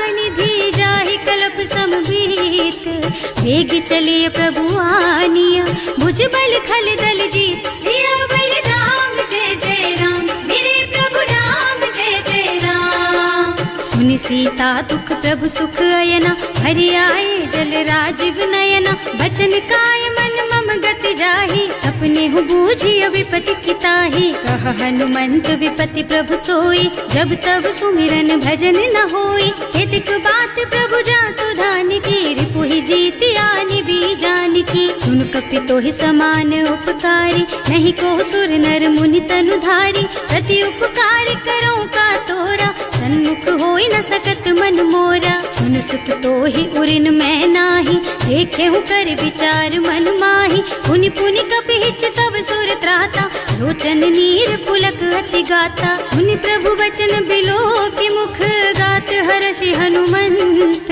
निधि, जाहि कल्प समभीत। वेग चलिए प्रभु आनिया, भुज बल खल दल जीत। सियावर राम जय जय राम, मेरे प्रभु राम जय जय राम। सुनि सीता दुख प्रभु सुख अयना, हरि आए जल राजीव नयना। बचन काय मन मम गति जाही, सपने हूँ बूझी विपत्ति किताही। कह हनुमंत विपत्ति प्रभु सोई, जब तब सुमिरन भजन न होई। हेतिक बात प्रभु जातु धान की, रिपुहि जीति आनि बीजान की। सुन कपि तोहि समान उपकारी, नहीं को सुर नर मुनि तनुधारी। प्रति उपकार करो का तोरा, सन्मुख होई न सकत मन मोरा। सुन सुत तोहि उरिन मैं नाही, देखे हूँ कर विचार मन माही। पुनि पुनि कपि हिच तब सुर त्राता, लोचन नीर पुलक अति गाता। सुनि प्रभु बचन बिलो की मुख, गात हर्षि हनुमंत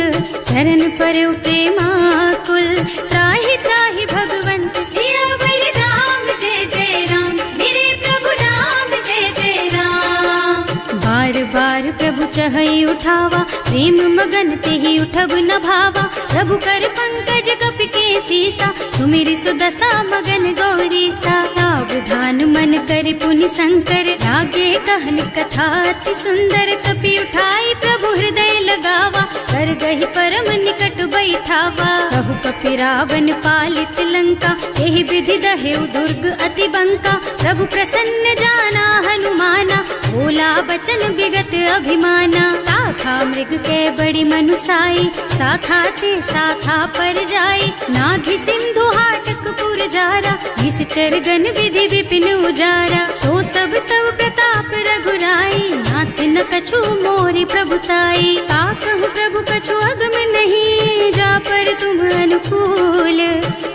चरण परउ प्रेमाकुल। त्राहि त्राहि भगवंत सियावर राम, जय जय राम मेरे प्रभु राम, जय जय राम। बार बार प्रभु चहई उठावा, प्रेम मगन तेहि उठब न भावा। प्रभु कर पंकज कपि के सीसा, सुमिरि सुदशा मगन गौरीसा। सावधान मन करि पुनि शंकर, लागे कहन कथा अति सुंदर। कपि उठाई प्रभु हृदय लगावा, कर गहि परम निकट बैठावा। कहु कपि रावण पालित लंका, एहि विधि दहेउ दुर्ग अति बंका। प्रभु प्रसन्न जाना हनुमाना, बोला बचन विगत अभिमाना। शाखा मृग के बड़ी मनुसाई, शाखा ते शाखा पर जाई। नाघि सिंधु हाटक पुर जारा, निश्चर गण विधि विपिन उजारा। सो सब तव प्रताप रघुराई, नाथ न कछु मोरि प्रभुताई। का कहूँ प्रभु कछु अगम नहीं, जा पर तुम अनुकूल।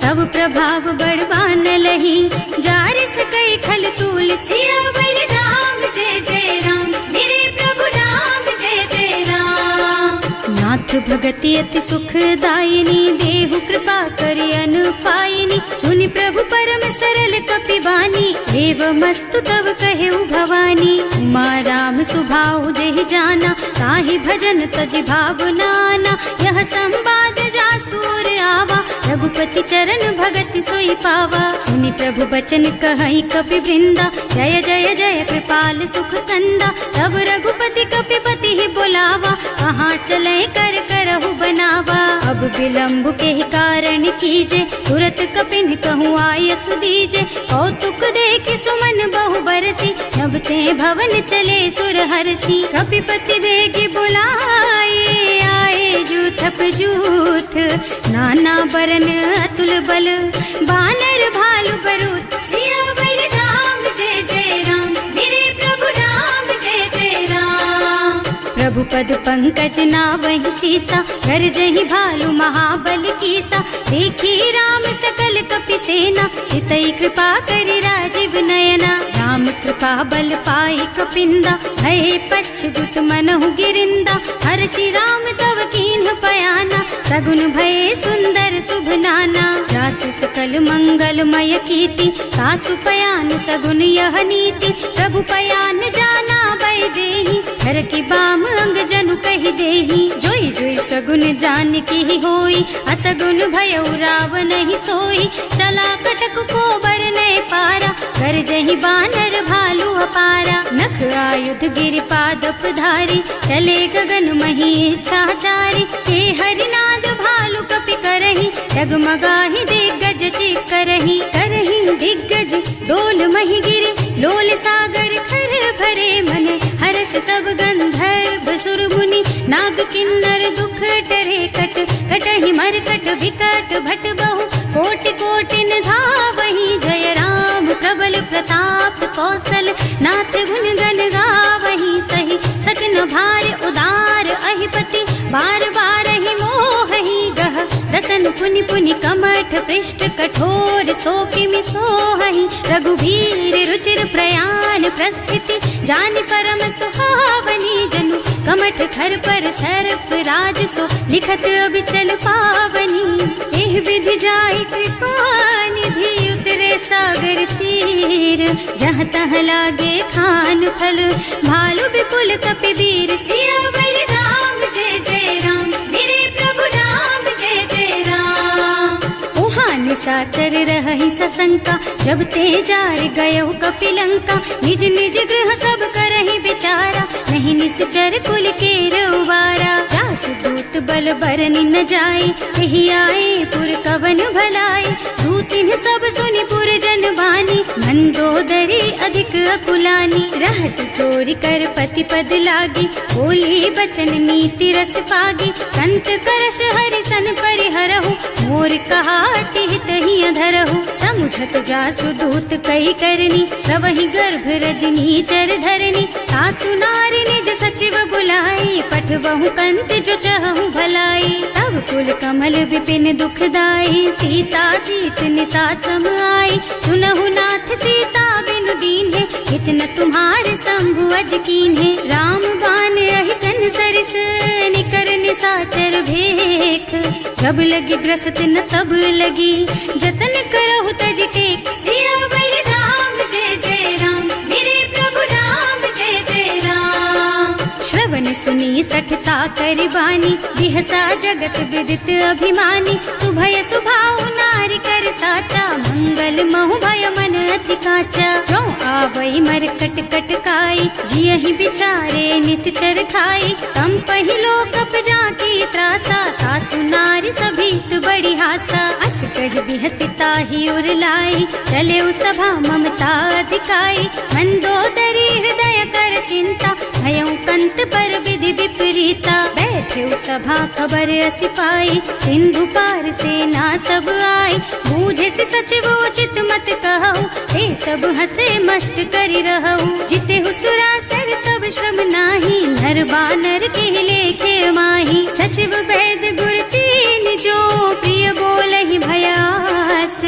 तब प्रभाव बड़वान लही, जार सकई खल तूल। सियावर राम, जय जय राम मेरे प्रभु राम, जय जय राम। नाथ भगति अति सुखदायिनी, देहु कृपा करि अनुपायिनी। सुनि प्रभु परम सरल कपि बानी, एवमस्तु तव कहेउ भवानी। उमा राम सुभाउ देहि जाना, ताहि भजन तजि भावनाना। यह संवाद जासुर आवा, रघुपति चरण भगति सोई पावा। सुनि प्रभु बचन कहई कपि वृंदा, जय जय जय कृपाल सुख कंदा। तब रघुपति कपि पति ही बोलावा, कहाँ चले कर करहु बनावा। अब विलंब के ही कारण कीजे, तुरत कपिन कहूँ आयस दीजे। कौतुक देखि सुमन बहु बरसी, नभ ते भवन चले सुर हर्षि। कपिपति बेगी बुलाए, आए जूथप जूथ। नाना बरन अतुल बल, बानर भालु बरूथ। सियावर राम, जय जय राम मेरे प्रभु राम, जय जय राम। प्रभु पद पंकज नावहि सीसा, गरजहि भालु महाबल कीसा। देखी राम सकल कपि सेना, हितई कृपा करि राजीव नयना। राम कृपा बल पाई कपिंदा, भये पच्छजुत मनहु गिरिंदा। हर्षि राम तव कीन्ह पयाना, सगुन भये सुंदर शुभ नाना। जासु सकल मंगलमय कीर्ति, तासु पयान सगुन यह नीति। प्रभु पयान जाना भय देहि, हर की बाम अंग जनु कहि देहि। जोई जोई सगुन जान की होई, असगुन भयउ रावण ही सोई। चला कटक को बरने पारा, कर जहि बानर भालू अपारा। नख आयुध गिरि पादप धारी, चले गगन मही इच्छाचारी। हे हरिनाद भालू कपि करही, डगमगाहि दिग्गज चित करही। करही दिग्गज डोल मही गिरे, लोल सागर खर भरे मने। हर्ष सब गंधर्व सुर मुनि, नाग किन्नर दुख टरे कट। कटहि मरकट विकट भट बहु, कोटि कोटिन धावहि। जय राम प्रबल प्रताप कौशल, नाथ गुण गण गावहि। सही सकन भार उदार अहिपति, बार बार ही मोहि गह। रसन पुनि पुनि कमठ पृष्ठ, कठोर सो किमि सोहहि। रघुवीर रुचिर प्रयाण प्रस्थिति, जानि परम सुहावनी। जनु कमठ खर पर सर्प राज सो, लिखत अबिचल पावनी। एह विधि जाय कृपा निधि, उतरे सागर तीर। जहाँ तहाँ लागे खान फल, भालु विपुल कपि वीर। सियावर राम, जय जय राम मेरे प्रभु राम, जय जय राम। उहाँ निशाचर रहहि सशंका, जब ते जार गयो कपि लंका। निज निज गृह सब करहि विचारा, नहीं निश्चर कुल के रउवारा। जास दूत बल बरनि न जाए, एहि आए पुर कवन भलाए। दूतिन सब सुनि पुरजन बानी, मंदोदरी अधिक अकुलानी। रहस्य चोरी कर पति पद लागी, बोली बचन नीति रस पागी। कंत करश हरिसन परिहरहु, मोर कहाति हित ही अधरहु। समुझत जासु दूत कई करनी, सबहि गर्भ रजनी चर धरनी। सासु नारी निज सचिव बुलाई, पठबहु कंत जो चहु भलाई। तब कुल कमल विपिन दुखदाई, सीता सीत निसा सम आई। सुनहु नाथ सीता बिनु दीन है, इतना तुम्हारे शंभु अज कीन है। राम बान अहितन सरिस, निकर निसाचर भेख। जब लगी ग्रसत न तब लगी, जतन करहु तज टेक। सियावर राम जय जय राम, मेरे प्रभु राम जय जय राम। श्रवण सुनी सठता कर बानी, बिहसा जगत विदित अभिमानी। सुभय सुभाउ नारी कर साचा, मंगल महु भय मन अति काचा। जो आवई मर कट कट काई, जियहि बिचारे निश्चर खाई। तम पहिलो कप जाकी त्रासा, सासु नारी सभीत बड़ी हासा। अस कह बिहसिता ही उर लाई, चले सभा ममता अधिकाई। मंदोदरी हृदय कर चिंता, भयउ कंत पर विधि विपरीता। बैठे सभा खबर असी पाई, सिंधु पार सेना सब आई। बूझे से सचिव उचित मत कहु, हे सब हसे मस्त करि रहु। जिते हुसुरासर तब श्रम नाही, नर बानर के लेखे माही। सचिव वैद गुर तीन जो, प्रिय बोलहि भयास।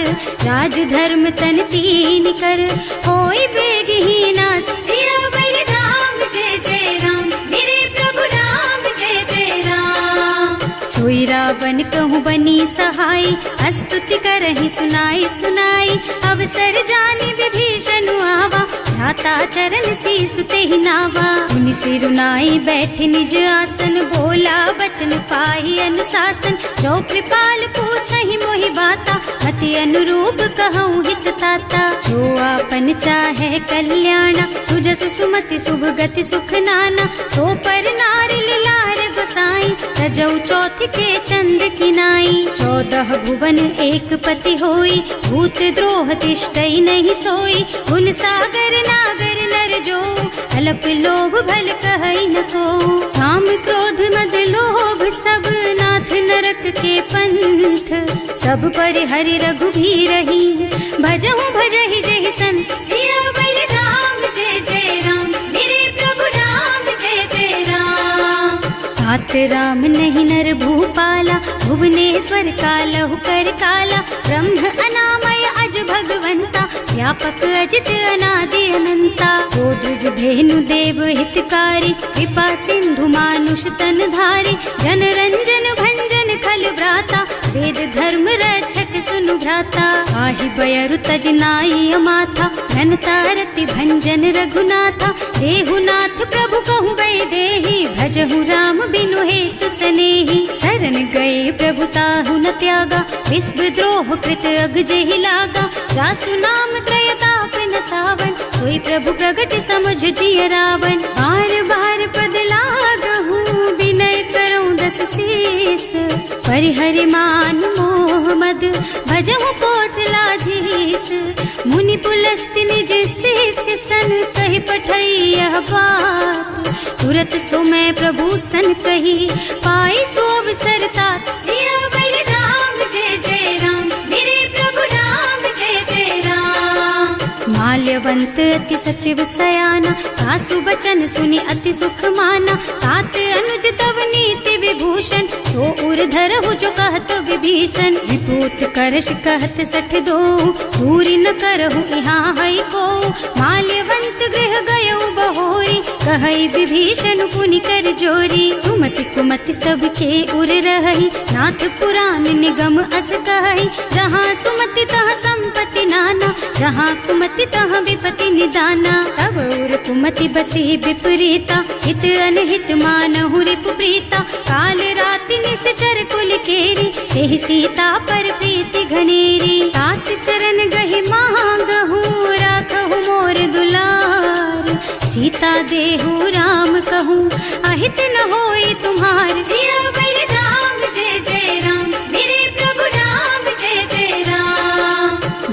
राज धर्म तन तीन कर, होई बेगहि नास। सियावर राम जय जय राम, मेरे प्रभु राम जय जय राम। सोई रावण कहूँ बनी सहाय, स्तुति करहि सुनाई सुनाई। अवसर जानी विभीषण आवा, भ्राता चरण शीसु तेहि नावा। मुनि सिरुनाई बैठे निज आसन, बोला बचन पाहि अनुशासन। जो कृपाल पूछहि मोहि बाता, मति अनुरूप कहूँ हित ताता। जो आपन चाहे कल्याणा, सुजसु सुमति शुभ गति सुख नाना। सो पर नारी लार गोसाई, तजौ चौथ के चंद किनाई। 14 भुवन एक पति होई, भूत द्रोह तिष्ठई नहीं सोई। गुण सागर नागर नर जो, अल्प लोभ भल कहई न को। काम क्रोध मद लोभ सब, नाथ नरक के पंथ। सब पर हरि रघुबीरहि, भजहु भजहि जहि संत। सियावर राम जय जय राम, मेरे प्रभु राम जय जय राम। तात राम नहीं नर भूपाला, भुवनेश्वर कालहु कर काला। ब्रह्म अनामय अज भगवंता, व्यापक अजित अनादि अनंता। गोद्रुज धेनु देव हितकारी, कृपा सिंधु मानुष तन धारी। जन रंजन भंजन खल भ्राता, वेद धर्म रक्षक सुनु भ्राता। आहि बयरु तज नाई माथा, घनता रति भंजन रघुनाथा। देहुनाथ प्रभु कहु गए देहि, भजहु राम बिनु हेतु सनेहि। शरण गए प्रभु ताहु न त्यागा, विश्व द्रोह कृत अग जेहि लागा। जासु नाम त्रयताप न सावन, सोई प्रभु प्रगट समझ जिय रावण। बार बार पद लागहु, विनय करऊं दस शीस। परिहरि मान मोह मद, भजहु कौशलाधीश। मुनि पुलस्त्य निज शिष्य सन, कहि पठई यह बात। तुरत सो मैं प्रभु सन कही, पाई सो अवसर तात। सियावर राम जय जय राम, मेरे प्रभु राम जय जय राम। माल्यवंत अति सचिव सयाना, सासु बचन सुनि अति सुख माना। तात अनुज तव नीति विभूषण, सो उर धरहु जो कहत विभीषण। विपूत करश कहत सठ दो, दूरी न करहु यहाँ हई को। माल्यवंत गृह गयउ बहोरी, कहई विभीषण पुनि कर जोरी। सुमति कुमति सबके उर रही, नाथ पुराण निगम अस कहई। जहाँ सुमति तहाँ संपत्ति नाना, जहाँ कुमति तहाँ विपति निदाना। तब उर कुमति बसी विपरीता, हित अनहित मानहु रिपु प्रीता। काल राति निश्चर कुल केरी, तेहि सीता पर प्रीति घनेरी। तात चरण गहि मांगहु, राखहु मोर दुलार। सीता देहु राम कहूँ, अहित न होई तुम्हार। सियावर राम जय जय राम, मेरे प्रभु राम जय जय राम।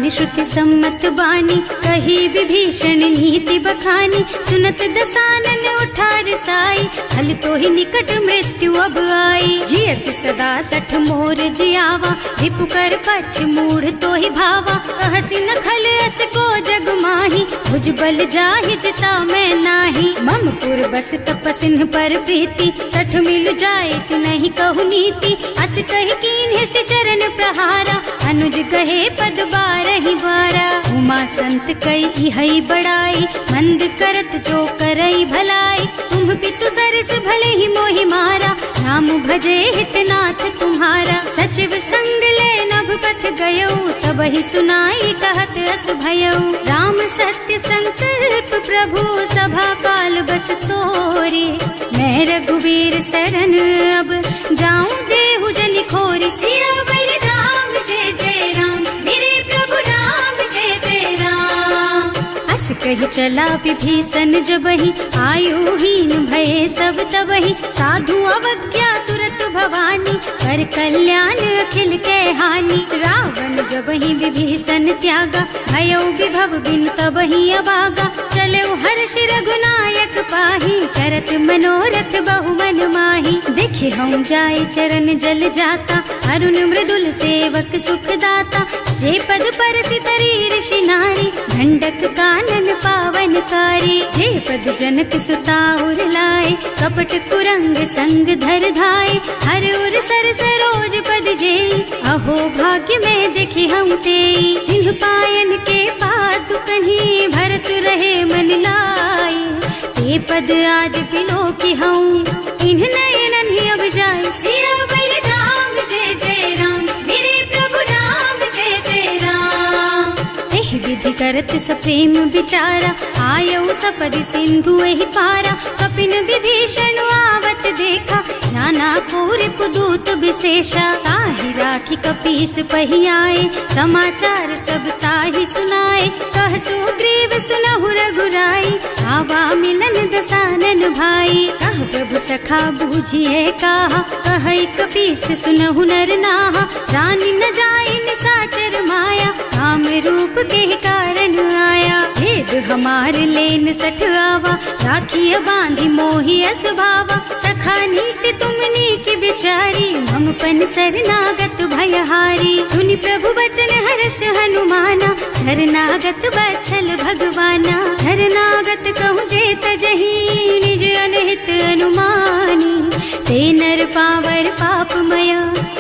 पुराण श्रुति सम्मत बानी, कही विभीषण नीति बखानी। सुनत दसानन उठा रसाई, हल तो ही निकट मृत्यु अब आई। जियस सदा सठ मोर जियावा, रिपु कर पछ मूढ़ तो ही भावा। कहसी न खल अस को जग माही, भुज बल जाहि जिता मैं नाही। मम पुर बस तपसिन पर प्रीति, सठ मिल जाए नहीं कहु नीति। अस कही कीन्ह से चरण प्रहारा, अनुज कहे पद बारहि बारा। उमा संत कई हई बड़ाई, मंद करत जो करई भलाई। तुम पितु सरस भले ही मोहि मारा, नाम भजे हितनाथ तुम्हारा। सचिव संग ले नभ पथ गयो, सब ही सुनाई कहत अस भयो। राम सत्य संकल्प प्रभु, सभा काल बस तोरे। मैं रघुवीर शरण अब जाऊं देहु जनि खोरी। सियावर राम जय जय राम, मेरे प्रभु राम जय जय राम। अस कही चला विभीषण जबहि, आयुहीन भये सब तबहि। साधु अवज्ञा तुरत भवानी, कर कल्याण अखिल के हानि। रावण जबहि विभीषण त्यागा, भयो विभव बिनु तबहि अभागा। चलो हर्ष रघुनायक पाहि, करत मनोरथ बहु मन माही। देखे हम जाय चरण जल जाता, अरुण मृदुल सेवक सुख दाता। जे पद परसि तरी ऋषि नारी, ढंडक कानन पावन कारी। जे पद जनक सुता उर लाए, कपट कुरंग संग धर धाय। हर उर सर सरोज पद जेई, अहो भाग्य में देखी हम तेई। जिन्ह पायन के पादु कहीं, भरत रहे मन लाई। ते पद आज बिलो की हूँ, इन्ह नयनन ही अब जाए। सियावर राम जय जय राम, मेरे प्रभु राम जय जय राम। एह विधि करत सप्रेम विचारा, आयऊ सपदि सिंधु एहि पारा। कपिन विभीषण आवत देखा, जाना कोर कुदूत विशेषा। ताहि राखी कपीस पहि आए, समाचार सब ताहि सुनाए। कह सुग्रीव सुनहु रघुराई, आवा मिलन दसानन भाई। कह प्रभु सखा बूझिए कहा, कहै कपीस सुनहु नर नाहा। रानी न जाय निशाचर माया, काम रूप के कारण आया। भेद हमार लेन सठ आवा, राखिय बांधि मोहि असभावा। सखा नीति तुमनी की बिचारी, मम पन शरणागत भयहारी। सुनि प्रभु बचन हर्ष हनुमाना, शरणागत बछल भगवाना। शरणागत कहूँ जे तजहि, निज अनहित अनुमानी। ते नर पावर पापमय,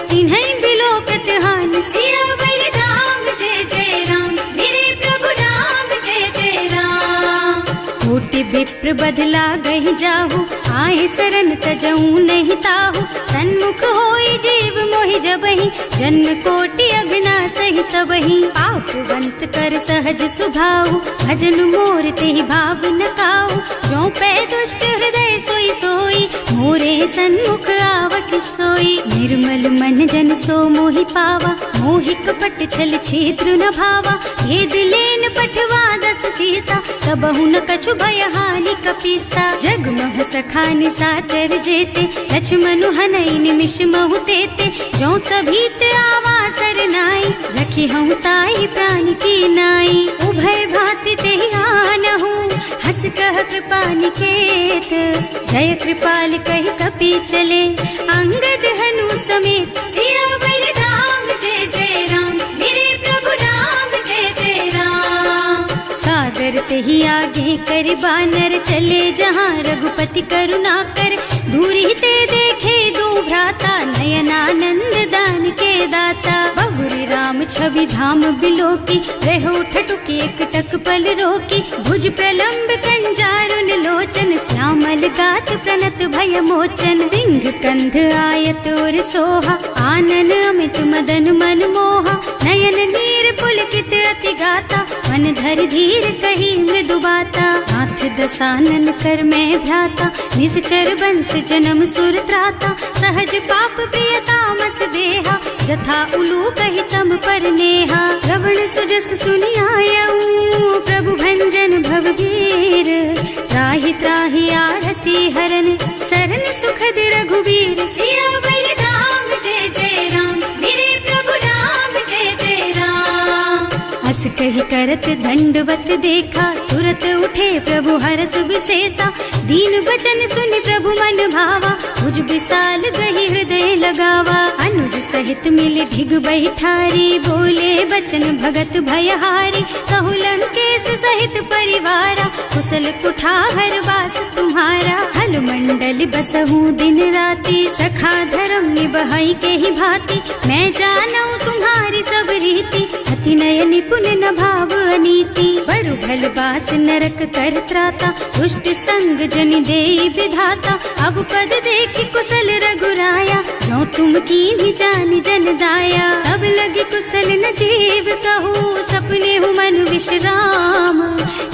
तिन्है बिलोकत हानि। सियावर राम जय जय राम, मेरे प्रभु राम जय जय राम। कोटि विप्र बदला गहि जाहु, आए शरण तजऊ नहीं ताहु। सन्मुख होई जीव मोहि जबहि, जन्म कोटि अघनासहि तबहि। पापवंत कर सहज सुभाऊ, भजन मोर तेहि भाव न काऊ। जो पै दुष्ट हृदय सोई सोई, मोरे सन्मुख आवत सोई। निर्मल मन जन सो मोहि पावा, मोहि कपट छल छिद्र न भावा। ये दिलेन पठवा दस सीसा, तबहु न कछु भय हानि कपीसा। जग मह सखा निशाचर जेते, लक्ष्मणु हनई निमिष महु तेते। जो सभीत आवा सरनाई, रखी हूँ ताई प्राण की नाई। उभय भांति तेहि आनहु, हस कह कृपा निकेत। जय कृपाल कहि कपि चले, अंगद हनु समेत। सियावर राम जय जय राम, मेरे प्रभु राम जय जय राम। सादर तेहि आगे कर बानर, चले जहाँ रघुपति करुणा कर। दूरी ते देखे दो भ्राता, नयनानंद दान के दाता। बहुरी राम छवि धाम बिलोकी, रहो ठठुकी एक टक पल रोकी। भुज प्रलंब कंजारुन लोचन, श्यामल गात प्रणत भय मोचन। सिंह कंध आयत और सोहा, आनन अमित मदन मन मोहा। नयन नीर पुलकित अति गाता, मन धर धीर कही मृदु बाता। नाथ दसानन कर मैं भ्राता, निश्चर बंस जन्म सुर त्राता। सहज पाप प्रियतामस देहा, जथा उलू कहि तम पर नेहा। श्रवण सुजस सुनि आयऊ, प्रभु भंजन भवभीर। त्राहि त्राहि आरती हरन, सरन सुखद रघुवीर। सियावर राम जय जय राम, मेरे प्रभु राम जय जय राम। अस करत दंडवत देखा, तुरत उठे प्रभु हरस विशेषा। दीन बचन सुनि प्रभु मन भावा, मुझ विशाल गही हृदय लगावा। अनुज सहित मिल ढिग बैठारी, बोले बचन भगत भयहारी। कहु लंकेश सहित परिवारा, कुशल कुठार वास तुम्हारा। हल मंडल बसहु दिन राति, सखा धर्म निबहाई के ही भांति। मैं जानऊ तुम्हारी सब रीति, अति नय निपुण न भाव अनीति। बरु भल बास नरक कर त्राता, दुष्ट संग जनि देई विधाता। अब पद देखि कुशल रघुराया, जो तुम कीन्ही जानि जन दाया। अब लगी कुशल न जीव कहू, सपने हूँ मन विश्राम।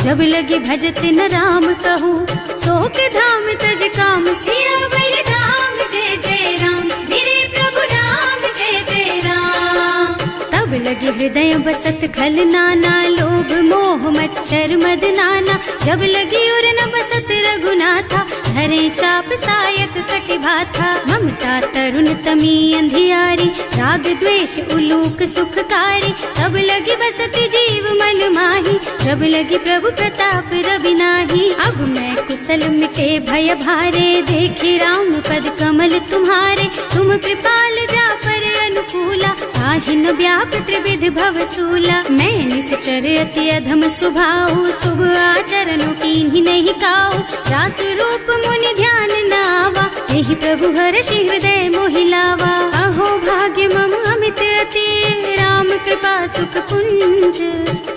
जब लगी भजत न राम कहूँ, शोक धाम तज काम। सियावर राम जय जय राम, मेरे प्रभु राम जय जय राम। तब लगी हृदय बसत खल नाना, लोभ मोह मच्छर मद नाना। जब लगी उर न बसत रघुनाथा, धरे चाप सायक कटिभाथा। ममता तरुण तमी अंधियारी, राग द्वेष उलूक सुखकारी। तब लगी बसत जीव मन माही, जब लगी प्रभु प्रताप रवि नाही। अब मैं कुशल मिटे भय भारे, देखी राम पद कमल तुम्हारे। तुम कृपाल जा पर अनुकूला, ताहि न व्याप त्रिविध भव सूला। मैं निश्चर अति अधम सुभाऊ, शुभ आचरणों कीन्ही नहीं काऊ। रासु रूप मुनि ध्यान न आवा, यही प्रभु हर्षि हृदय मोहि लावा। अहो भाग्य मम अमित अति, राम कृपा सुख पुंज।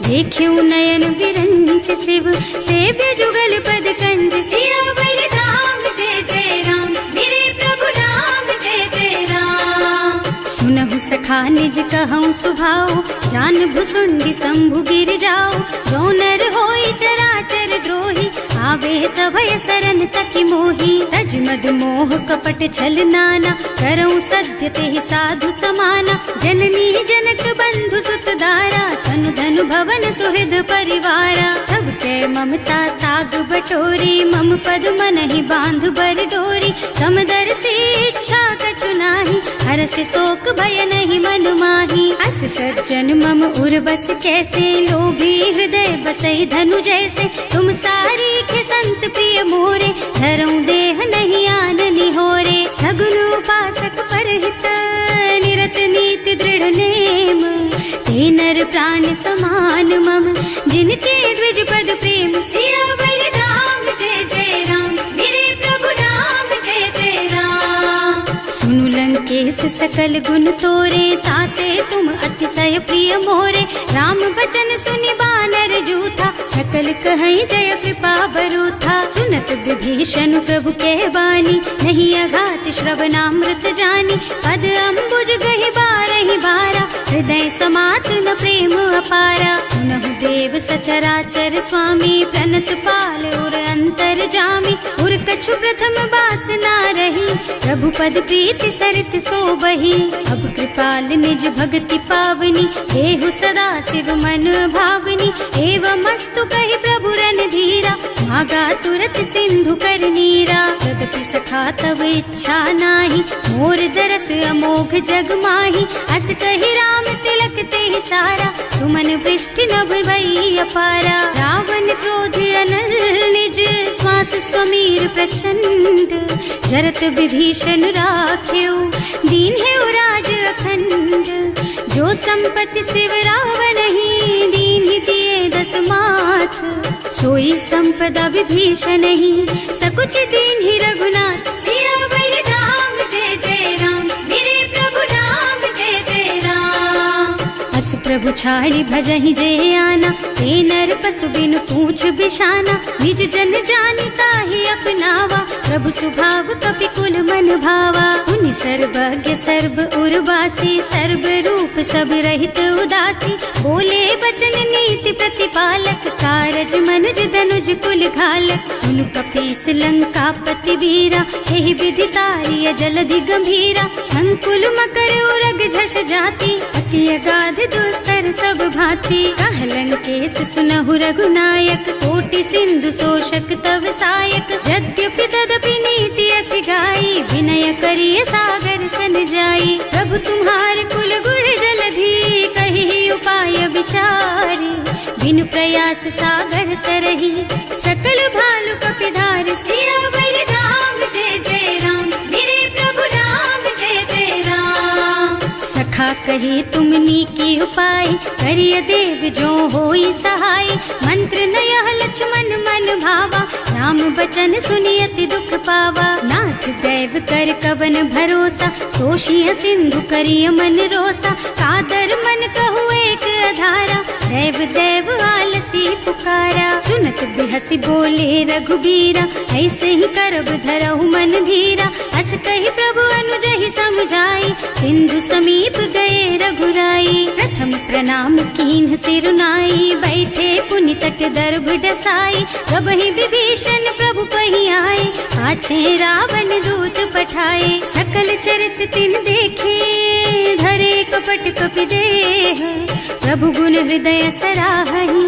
देख्यऊ नयन विरंच शिव, सेव्य जुगल पद कंज। सियावर राम जय जय राम, मेरे प्रभु राम जय जय राम। सुनहु सखा निज कहऊँ सुभाऊ, जान भुसुंडी शंभु गिर जाओ। जो नर होई चराचर द्रोही, आवे सभय सरन तकी मोही। तज मद मोह कपट छल नाना, करऊँ सत्य तेहि साधु समाना। जननी जनक बंधु सुत दारा, तनु धनु भवन सुहृद परिवारा। तब ते ममता ताग बटोरी, मम पद मन ही बांध बर डोरी। समदर्शी इच्छा कछु नाही, हर्ष शोक भय नहीं मन माही। अस सज्जन मम उर बस कैसे, लोभी हृदय बसई धनु जैसे। तुम सारी के संत प्रिय मोरे, धरऊं देह नहीं आन निहोरे। सगुन उपासक परहित, निरत नीति दृढ़ नेम। ते नर प्राण समान मम, जिनके द्विज पद प्रेम। सियावर राम जय जय राम, मेरे प्रभु राम जय जय राम। सुनु लंकेश सकल गुण तोरे, ताते तुम अतिशय प्रिय मोरे। राम बचन सुनि बानर जूथा, सकल कहई जय कृपा बरूथा। सुनत विभीषण प्रभु के बानी, नहीं अघात श्रवणामृत जानी। पद अम्बुज गहि बारहि बारा, हृदय समात न प्रेम अपारा। सुनहु देव सचराचर स्वामी, प्रणत पाल उर अंतर जामी। उर कछु प्रथम बास ना रही, प्रभु पद प्रीति सरित सो बही। अब कृपाल निज भक्ति पावनी, देहु सदा शिव मन भावनी। एवं मस्तु कहि प्रभु रन धीरा, मागा तुरत सिंधु कर नीरा। यद्यपि सखा तब इच्छा नाही, मोर दरस अमोघ जग माही। अस कहि राम तिलक तेहि सारा, सुमन वृष्टि नभ भई अपारा। रावण क्रोध अनल निज, श्वास स्वमीर प्रचंड। जरत विभीषण राख्यो, दीन है राज अखंड। जो संपत्ति शिव रावण ही, दीन ही दिए दस माथ। सोई संपदा विभीषण ही, सकुच दीन ही रघुनाथ। सियावर राम जय जय राम, मेरे प्रभु राम जय जय राम। अस प्रभु छाड़ी भजहि जय आना, ते नर पशु बिनु पूछ बिशाना। निज जन जानिता ही अपनावा, प्रभु सुभाव कपि कुल मन भावा। उनि सर्वज्ञ सर्व उर्वासी, सर्व रूप सब रहित उदासी। बोले बचन नीति प्रतिपालक, कारज मनुज धनुज कुल घालक। सुनु कपीस लंका पति वीरा, यही विधि तारिय जलधि गंभीरा। संकुल मकर उरग झष जाति, अति अगाध दुस्तर सब भांति। कह लंकेश सुनहु रघुनायक, कोटि सिंधु शोषक तव सायक। यद्यपि तदपि नीति असि गाई, विनय करिय सागर सन जाई। प्रभु तुम्हार कुल गुण जलधि, कहि उपाय विचारी। रस सागर तरही। सकल भालु कपिधार सियावर राम जय जय राम, मेरे प्रभु राम जय जय राम। सखा कहे तुमनी की उपाय, करिय देव जो होई सहाय। मंत्र न यह लक्ष्मण मन भावा, राम बचन सुनियति दुख पावा। नाथ दैव कर कवन भरोसा, सोशिय सिंधु करिय मन रोसा। कादर मन कहु एक अधारा, देव देव आलसी पुकारा। सुनत बिहसी बोले रघुबीरा, ऐसे ही करब धरहु मन धीरा। अस कही प्रभु अनुजहि समझाई, सिंधु समीप गए रघुराई। प्रथम प्रणाम कीन्ह सिरुनाई, बैठे पुनि तट दर्भ डसाई। प्रभहि विभीषण प्रभु पहि आए, पाछे रावण दूत पठाए। सकल चरित तिन देखे, धरे कपट कपि देह। प्रभु गुण हृदय सराहहि,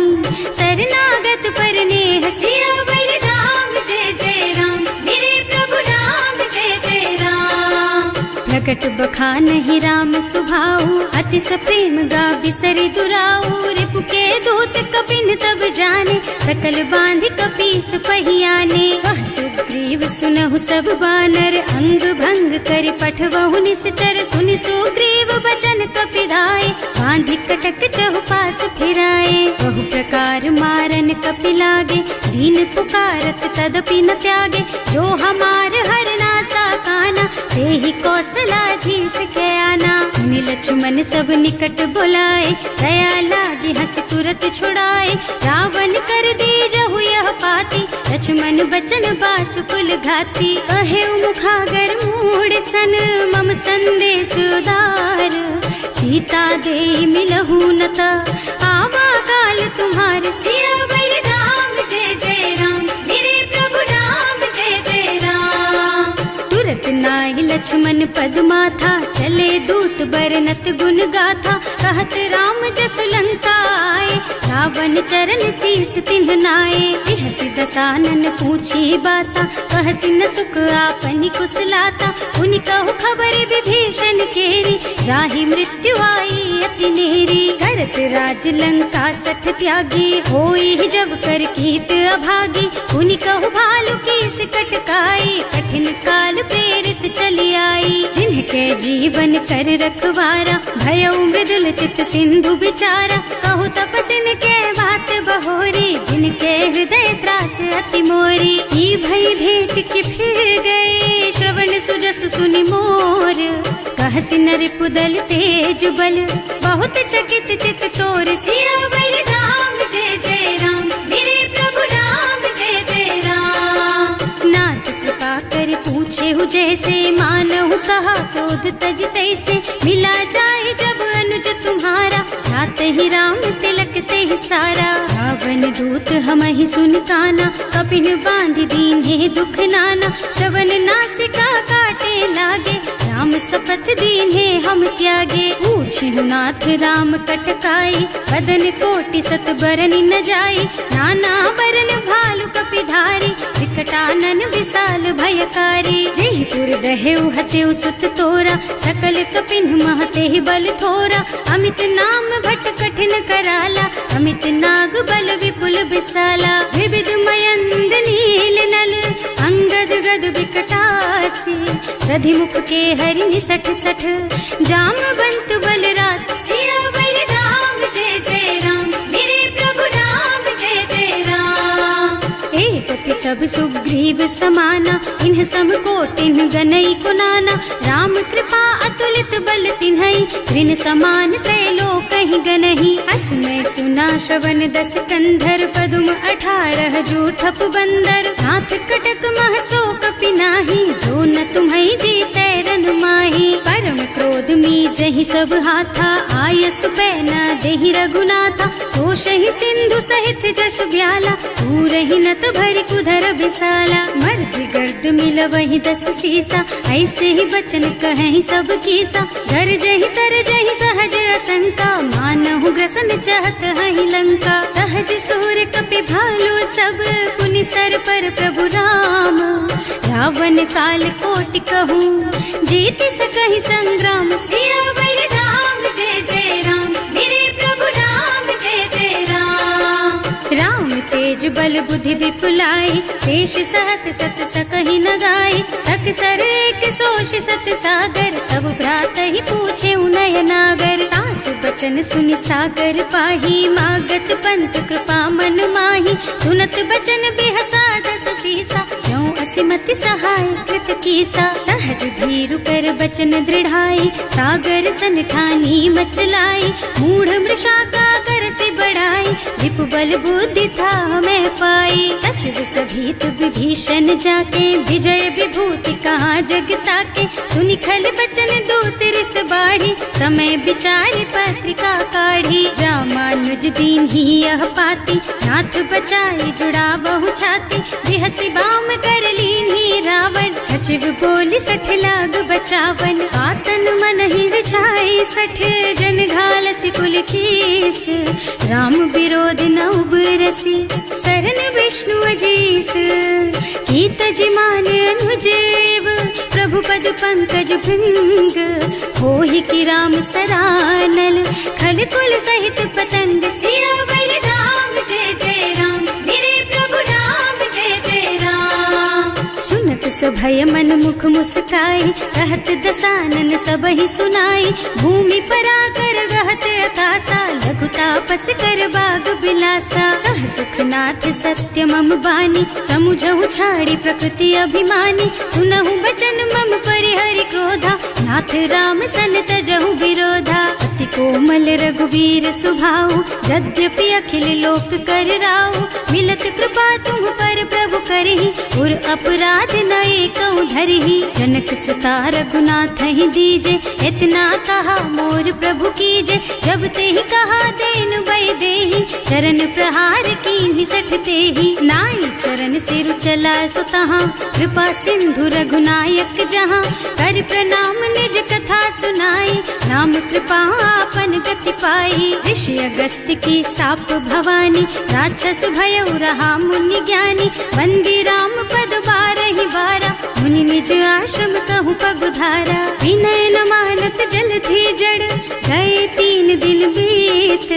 शरणागत पर नेह। सियावर राम जय जय राम, मेरे प्रभु राम जय जय राम। प्रकट बखानहि राम सुभाऊ, अति सप्रेम गा बिसरि दुराऊ। रिपु के दूत कपिन तब जाने, सकल बांध कपीस पहियाने। वह सुग्रीव सुनहु सब बानर, अंग भंग करि पठवहु निश्चर। सुनि सुग्रीव बचन कपिधाय, बांधि कटक चहुपास फिराए। बहु प्रकार मारन कपि लागे, दीन पुकारत तदपि न त्यागे। जो हमार हरना सा काना, तेहि कौशलाधीश के आना। मुनि लक्ष्मण सब निकट बुलाए, दया लागी हंस तुरत छुड़ाए। रावण कर दीजहु यह पाती, लक्ष्मण बचन बाचु कुल घाती। कहे मुखागर मूढ़ सन, मम संदेश उदार। सीता दे मिलहु नता, आवा काल तुम्हार। सियावर राम जय जय राम, मेरे प्रभु राम जय जय राम। तुरत नाहि लक्ष्मण पद माथा, चले दूत बरनत गुण गाथा। कहत राम जस लंका आए, रावण चरण शीस तिन्ह नाए। बिहसि दसानन पूछी बाता, कहसि न सुख आपनि कुशलाता। उनि कहु खबर विभीषण केरी, जाहि मृत्यु आई अति नेरी। करत राज लंका सठ त्यागी, होई जब कर कीट अभागी। उनि कहु भालु कीस कटकाई, कठिन काल प्रेरित चली आई। जिनके जीवन कर रखवारा, भयउ मृदुल चित सिंधु बिचारा। कहु तपसिन के बात बहोरी, जिनके हृदय त्रास अति मोरी। ई भई भेंट कि फिर गए, श्रवण सुजस सुनि मोर। कहसि नर पुदल तेज बल, बहुत चकित चित तोर। सियावर राम जय जय राम, मेरे प्रभु राम जय जय राम। नाथ कृपा कर पूछे हु जैसे, मानहु कहा क्रोध तज तैसे। मिला जाए जब अनुज तुम्हारा, जाते ही राम तिलक ते सारा। रावण दूत हमहि सुन काना, कपिन बांध दीन्हे दुख नाना। श्रवण नासिका काटे लागे, राम शपथ दीन्हे हम त्यागे। पूछिहु नाथ राम कटकाई, बदन कोटि सत बरनि न जाई। नाना बरन भालु कपिधारी, विकटानन विशाल भयकारी। जेहि पुर दहेउ हतेउ सुत तोरा, सकल कपिन महते बल थोरा। अमित नाम भट कठिन कराला, अमित नाग बल विपुल विशाला। विविध मयंद नील नल, अंगद गद विकटासी। दधिमुख के हरि निसठ सठ, जामवंत बलराज। सियावर राम जय जय राम, मेरे प्रभु राम जय जय राम। एक सब सुग्रीव समाना, इन्ह सम कोटिन गनई कुनाना। राम कृपा अतुलित बल तिन्हई, ऋण समान त्रैलोकहि गनहि। असमय सुना श्रवण दस कंधर, पदुम 18 जूठप बंदर। नाथ कटक मह सो कपि नाही, जो न तुम्हई जीतै रन माही। परम क्रोध मी जहि सब हाथा, आयस पैना देहि रघुनाथा। सोषहि सिंधु सहित जश ब्याला, पूरहि नत भरि कुधर विशाला। मर्दि गर्द मिलवहि 10 सीसा, ऐसे ही बचन कहें सब कीसा। गरजहि तरजहि सहज असंका, मानहु ग्रसन चाहत हहि लंका। सहज सूर कपि भालु सब, पुनि सर पर प्रभु राम। रावण काल कोटि कहूँ, जीत सकहि संग्राम। सियावर राम जय जय राम, मेरे प्रभु राम जय जय राम। तेज बल बुद्धि विपुलाई, शेष सहस सत सकहि न गाय, सक सर एक सोष सत सागर, तब भ्रात ही पूछे नयनागर, तास बचन सुनि सागर पाही, मागत पंत कृपा मन माही, सुनत बचन बिहसा दस सीसा, ज्यों असिमति सहाय कृत कीसा, सहज धीरु कर बचन दृढ़ाई, सागर सन ठानी मचलाई, मूढ़ मृषा का कर से बढ़ाई, विपु बल बुद्धि था मैं पाई, सचिव सभीत विभीषण जाके, विजय विभूति कहाँ जग ताके, सुनि खल बचन दूत रिस बाढ़ी, समय विचारि पत्रिका काढ़ी, रामानुज दीन ही यह पाती, नाथ बचाई जुड़ा बहु छाती, बिहसी बाम कर लीन्ही रावण, सचिव बोली सठ लाग बचावन, आतन मन ही रिझाई सठ, जन घालसी कुल कीस, राम विरोध न उबरसी, सरन विष्णु अजीस, कीत जिमान अनुजेव, प्रभु पद पंकज भृंग, होहि की राम सरानल, खल कुल सहित पतंग, सियावर राम जय जय राम, मेरे प्रभु राम जय जय राम, सुनत सभय मन मुख मुस्काई, कहत दसानन सबहि सुनाई, भूमि पराकर गहत अकासा, लघु तापस कर बाग बिलासा, कह सुखनाथ सत्य मम बानी, समुझहु छाड़ी प्रकृति अभिमानी, सुनहु बचन मम परिहरि क्रोधा, नाथ राम सन तजहु विरोधा, अति कोमल रघुवीर सुभाऊ, यद्यपि अखिल लोक कर राऊ, मिलत कृपा तुम पर प्रभु करहि, उर अपराध न एकौ धरहि, जनक सुता रघुनाथ ही दीजे, इतना कहा मोर प्रभु कीजे, जब ते ही कहा देन बई देहि, चरण प्रहार कीन्हि सठ तेहि, नाई चरण सिरु चला सुतहाँ, कृपा सिंधु रघुनायक जहाँ, कर प्रणाम निज कथा सुनाई, नाम कृपा आपन गति पाई, ऋषि अगस्त्य की साप भवानी, राक्षस भयउ रहा मुनि ज्ञानी, बंदी राम पद बारहि बारा, मुनि निज आश्रम कहूँ पगुधारा, विनय न मानत जल थी जड़, गए 3 दिन बीत,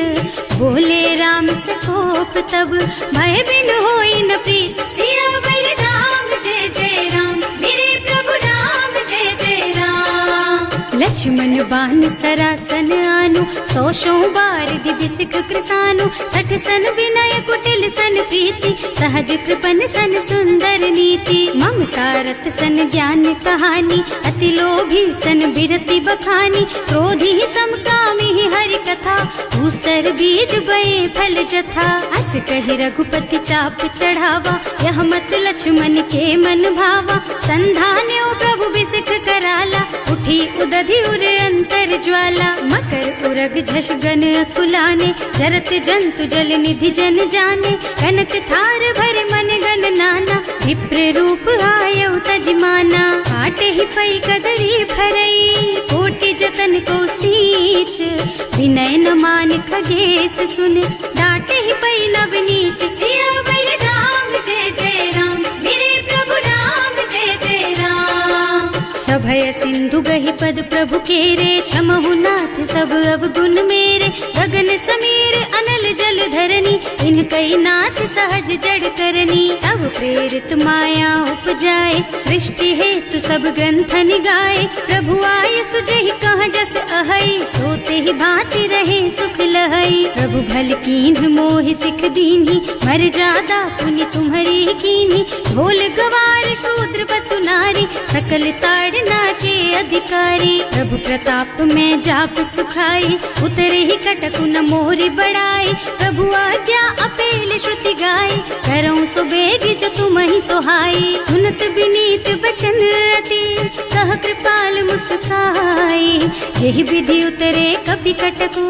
बोले राम सकोप तब, भय बिन होई न प्रीत, सियावर राम जय जय राम, मेरे प्रभु राम जय जय राम, लक्ष्मण बान सरासन आनु, 100 बार दिव्य सिख कृसानु, 60 सन विनय कुटिल सन प्रीति, सहज कृपन सन सुंदर नीति, ममता रत सन ज्ञान कहानी, अति लोभी सन बिरति बखानी, क्रोधी समकामी हरि कथा, दूसर बीज बये फल जथा, अस कहि रघुपति चाप चढ़ावा, यह मत लक्ष्मण के मन भावा, संधान्यो प्रभु बिसिख कराला, उठी उदधि उर अंतर ज्वाला, मकर उरग झष गन अकुलाने, जरत जंतु जल निधि जन जाने, कनक थार भर मन गन नाना, विप्र रूप आयउ तजमाना, काटे ही पई कदरी भरई, कोटि जतन को सींच, विनय न मान खगेश सुन, डांटे ही पई नव नीच, सियावर राम जय जय राम, मेरे प्रभु राम जय जय राम, सभय सिंधु गहि पद प्रभु केरे, क्षमहु नाथ सब अवगुण मेरे, गगन समीर अनल जल धरनी, इनकई नाथ सहज जड़ करनी, तब प्रेरित माया उपजाए, सृष्टि हेतु सब ग्रंथन गाए, प्रभु आय सुजहि कह जस अहै, सोते ही भांति रहे सुख लहै, प्रभु भल कीन्ह मोहि सिख दीन्ही, मर जादा पुनि तुम्हरी कीन्ही, ढोल गवार शूद्र पशु नारी, सकल ताड़ना के अधिकारी, प्रभु प्रताप में जाप सुखाई, उतरे ही कटकु न मोरि बड़ाई, प्रभु आज्ञा अपेल श्रुति गाय, करऊं सो बेग जो तुम ही सोहाई, सुनत विनीत बचन अति, कह कृपाल मुस्काई, यही विधि उतरे कपि कटकु,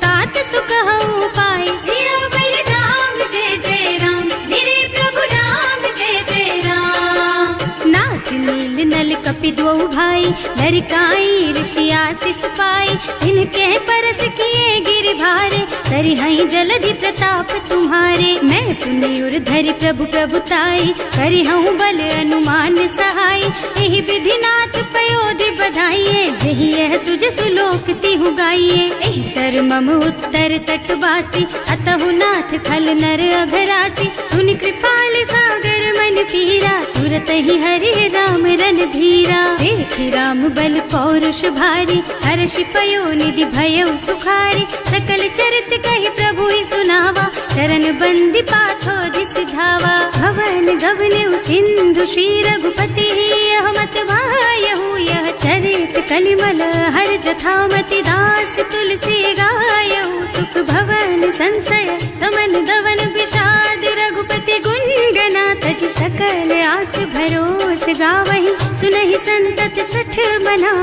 तात सुकहु पाई, सियावर राम जय जय राम, मेरे प्रभु राम जय जय राम, नाथ नील नल कपि द्वौ भाई, लरिकाई ऋषि आशीष पाई, इनके परस किए गिर भारे, तरिहई जलधि प्रताप तुम्हारे, मैं पुनि उर धरि प्रभु प्रभुताई, करिहऊँ बल अनुमान सहाय, यही विधि नाथ पयोधि बधाइए, जही यह सुज सुलोक तिहु गाइए, एहि सर मम उत्तर तटवासी, अतहु नाथ खल नर अघरासी। सुनि कृपाल सागर मन पीरा, तुरत ही हरि राम रन धीरा। देखि राम बल पौरुष भारी, हर्षि पयो निधि भयउ सुखारी। सकल चरित कहि प्रभु ही सुनावा, चरण बंदी पाथो दिस धावा। भवन गवनेउ सिंधु श्री रघुपति, यह मत वायहु यह चरित कलिमल हर जथामति। दास तुलसी गायहु, सुख भवन संशय समन दवन विषाद। रघुपति गुण गना तज सकल आस भरोस गावहि। सुनहि संतत सठ मना,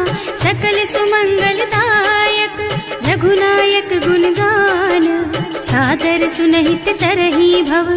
सकल सुमंगल दायक। रघुनायक गुण गान, सादर सुनहित तरहि भव।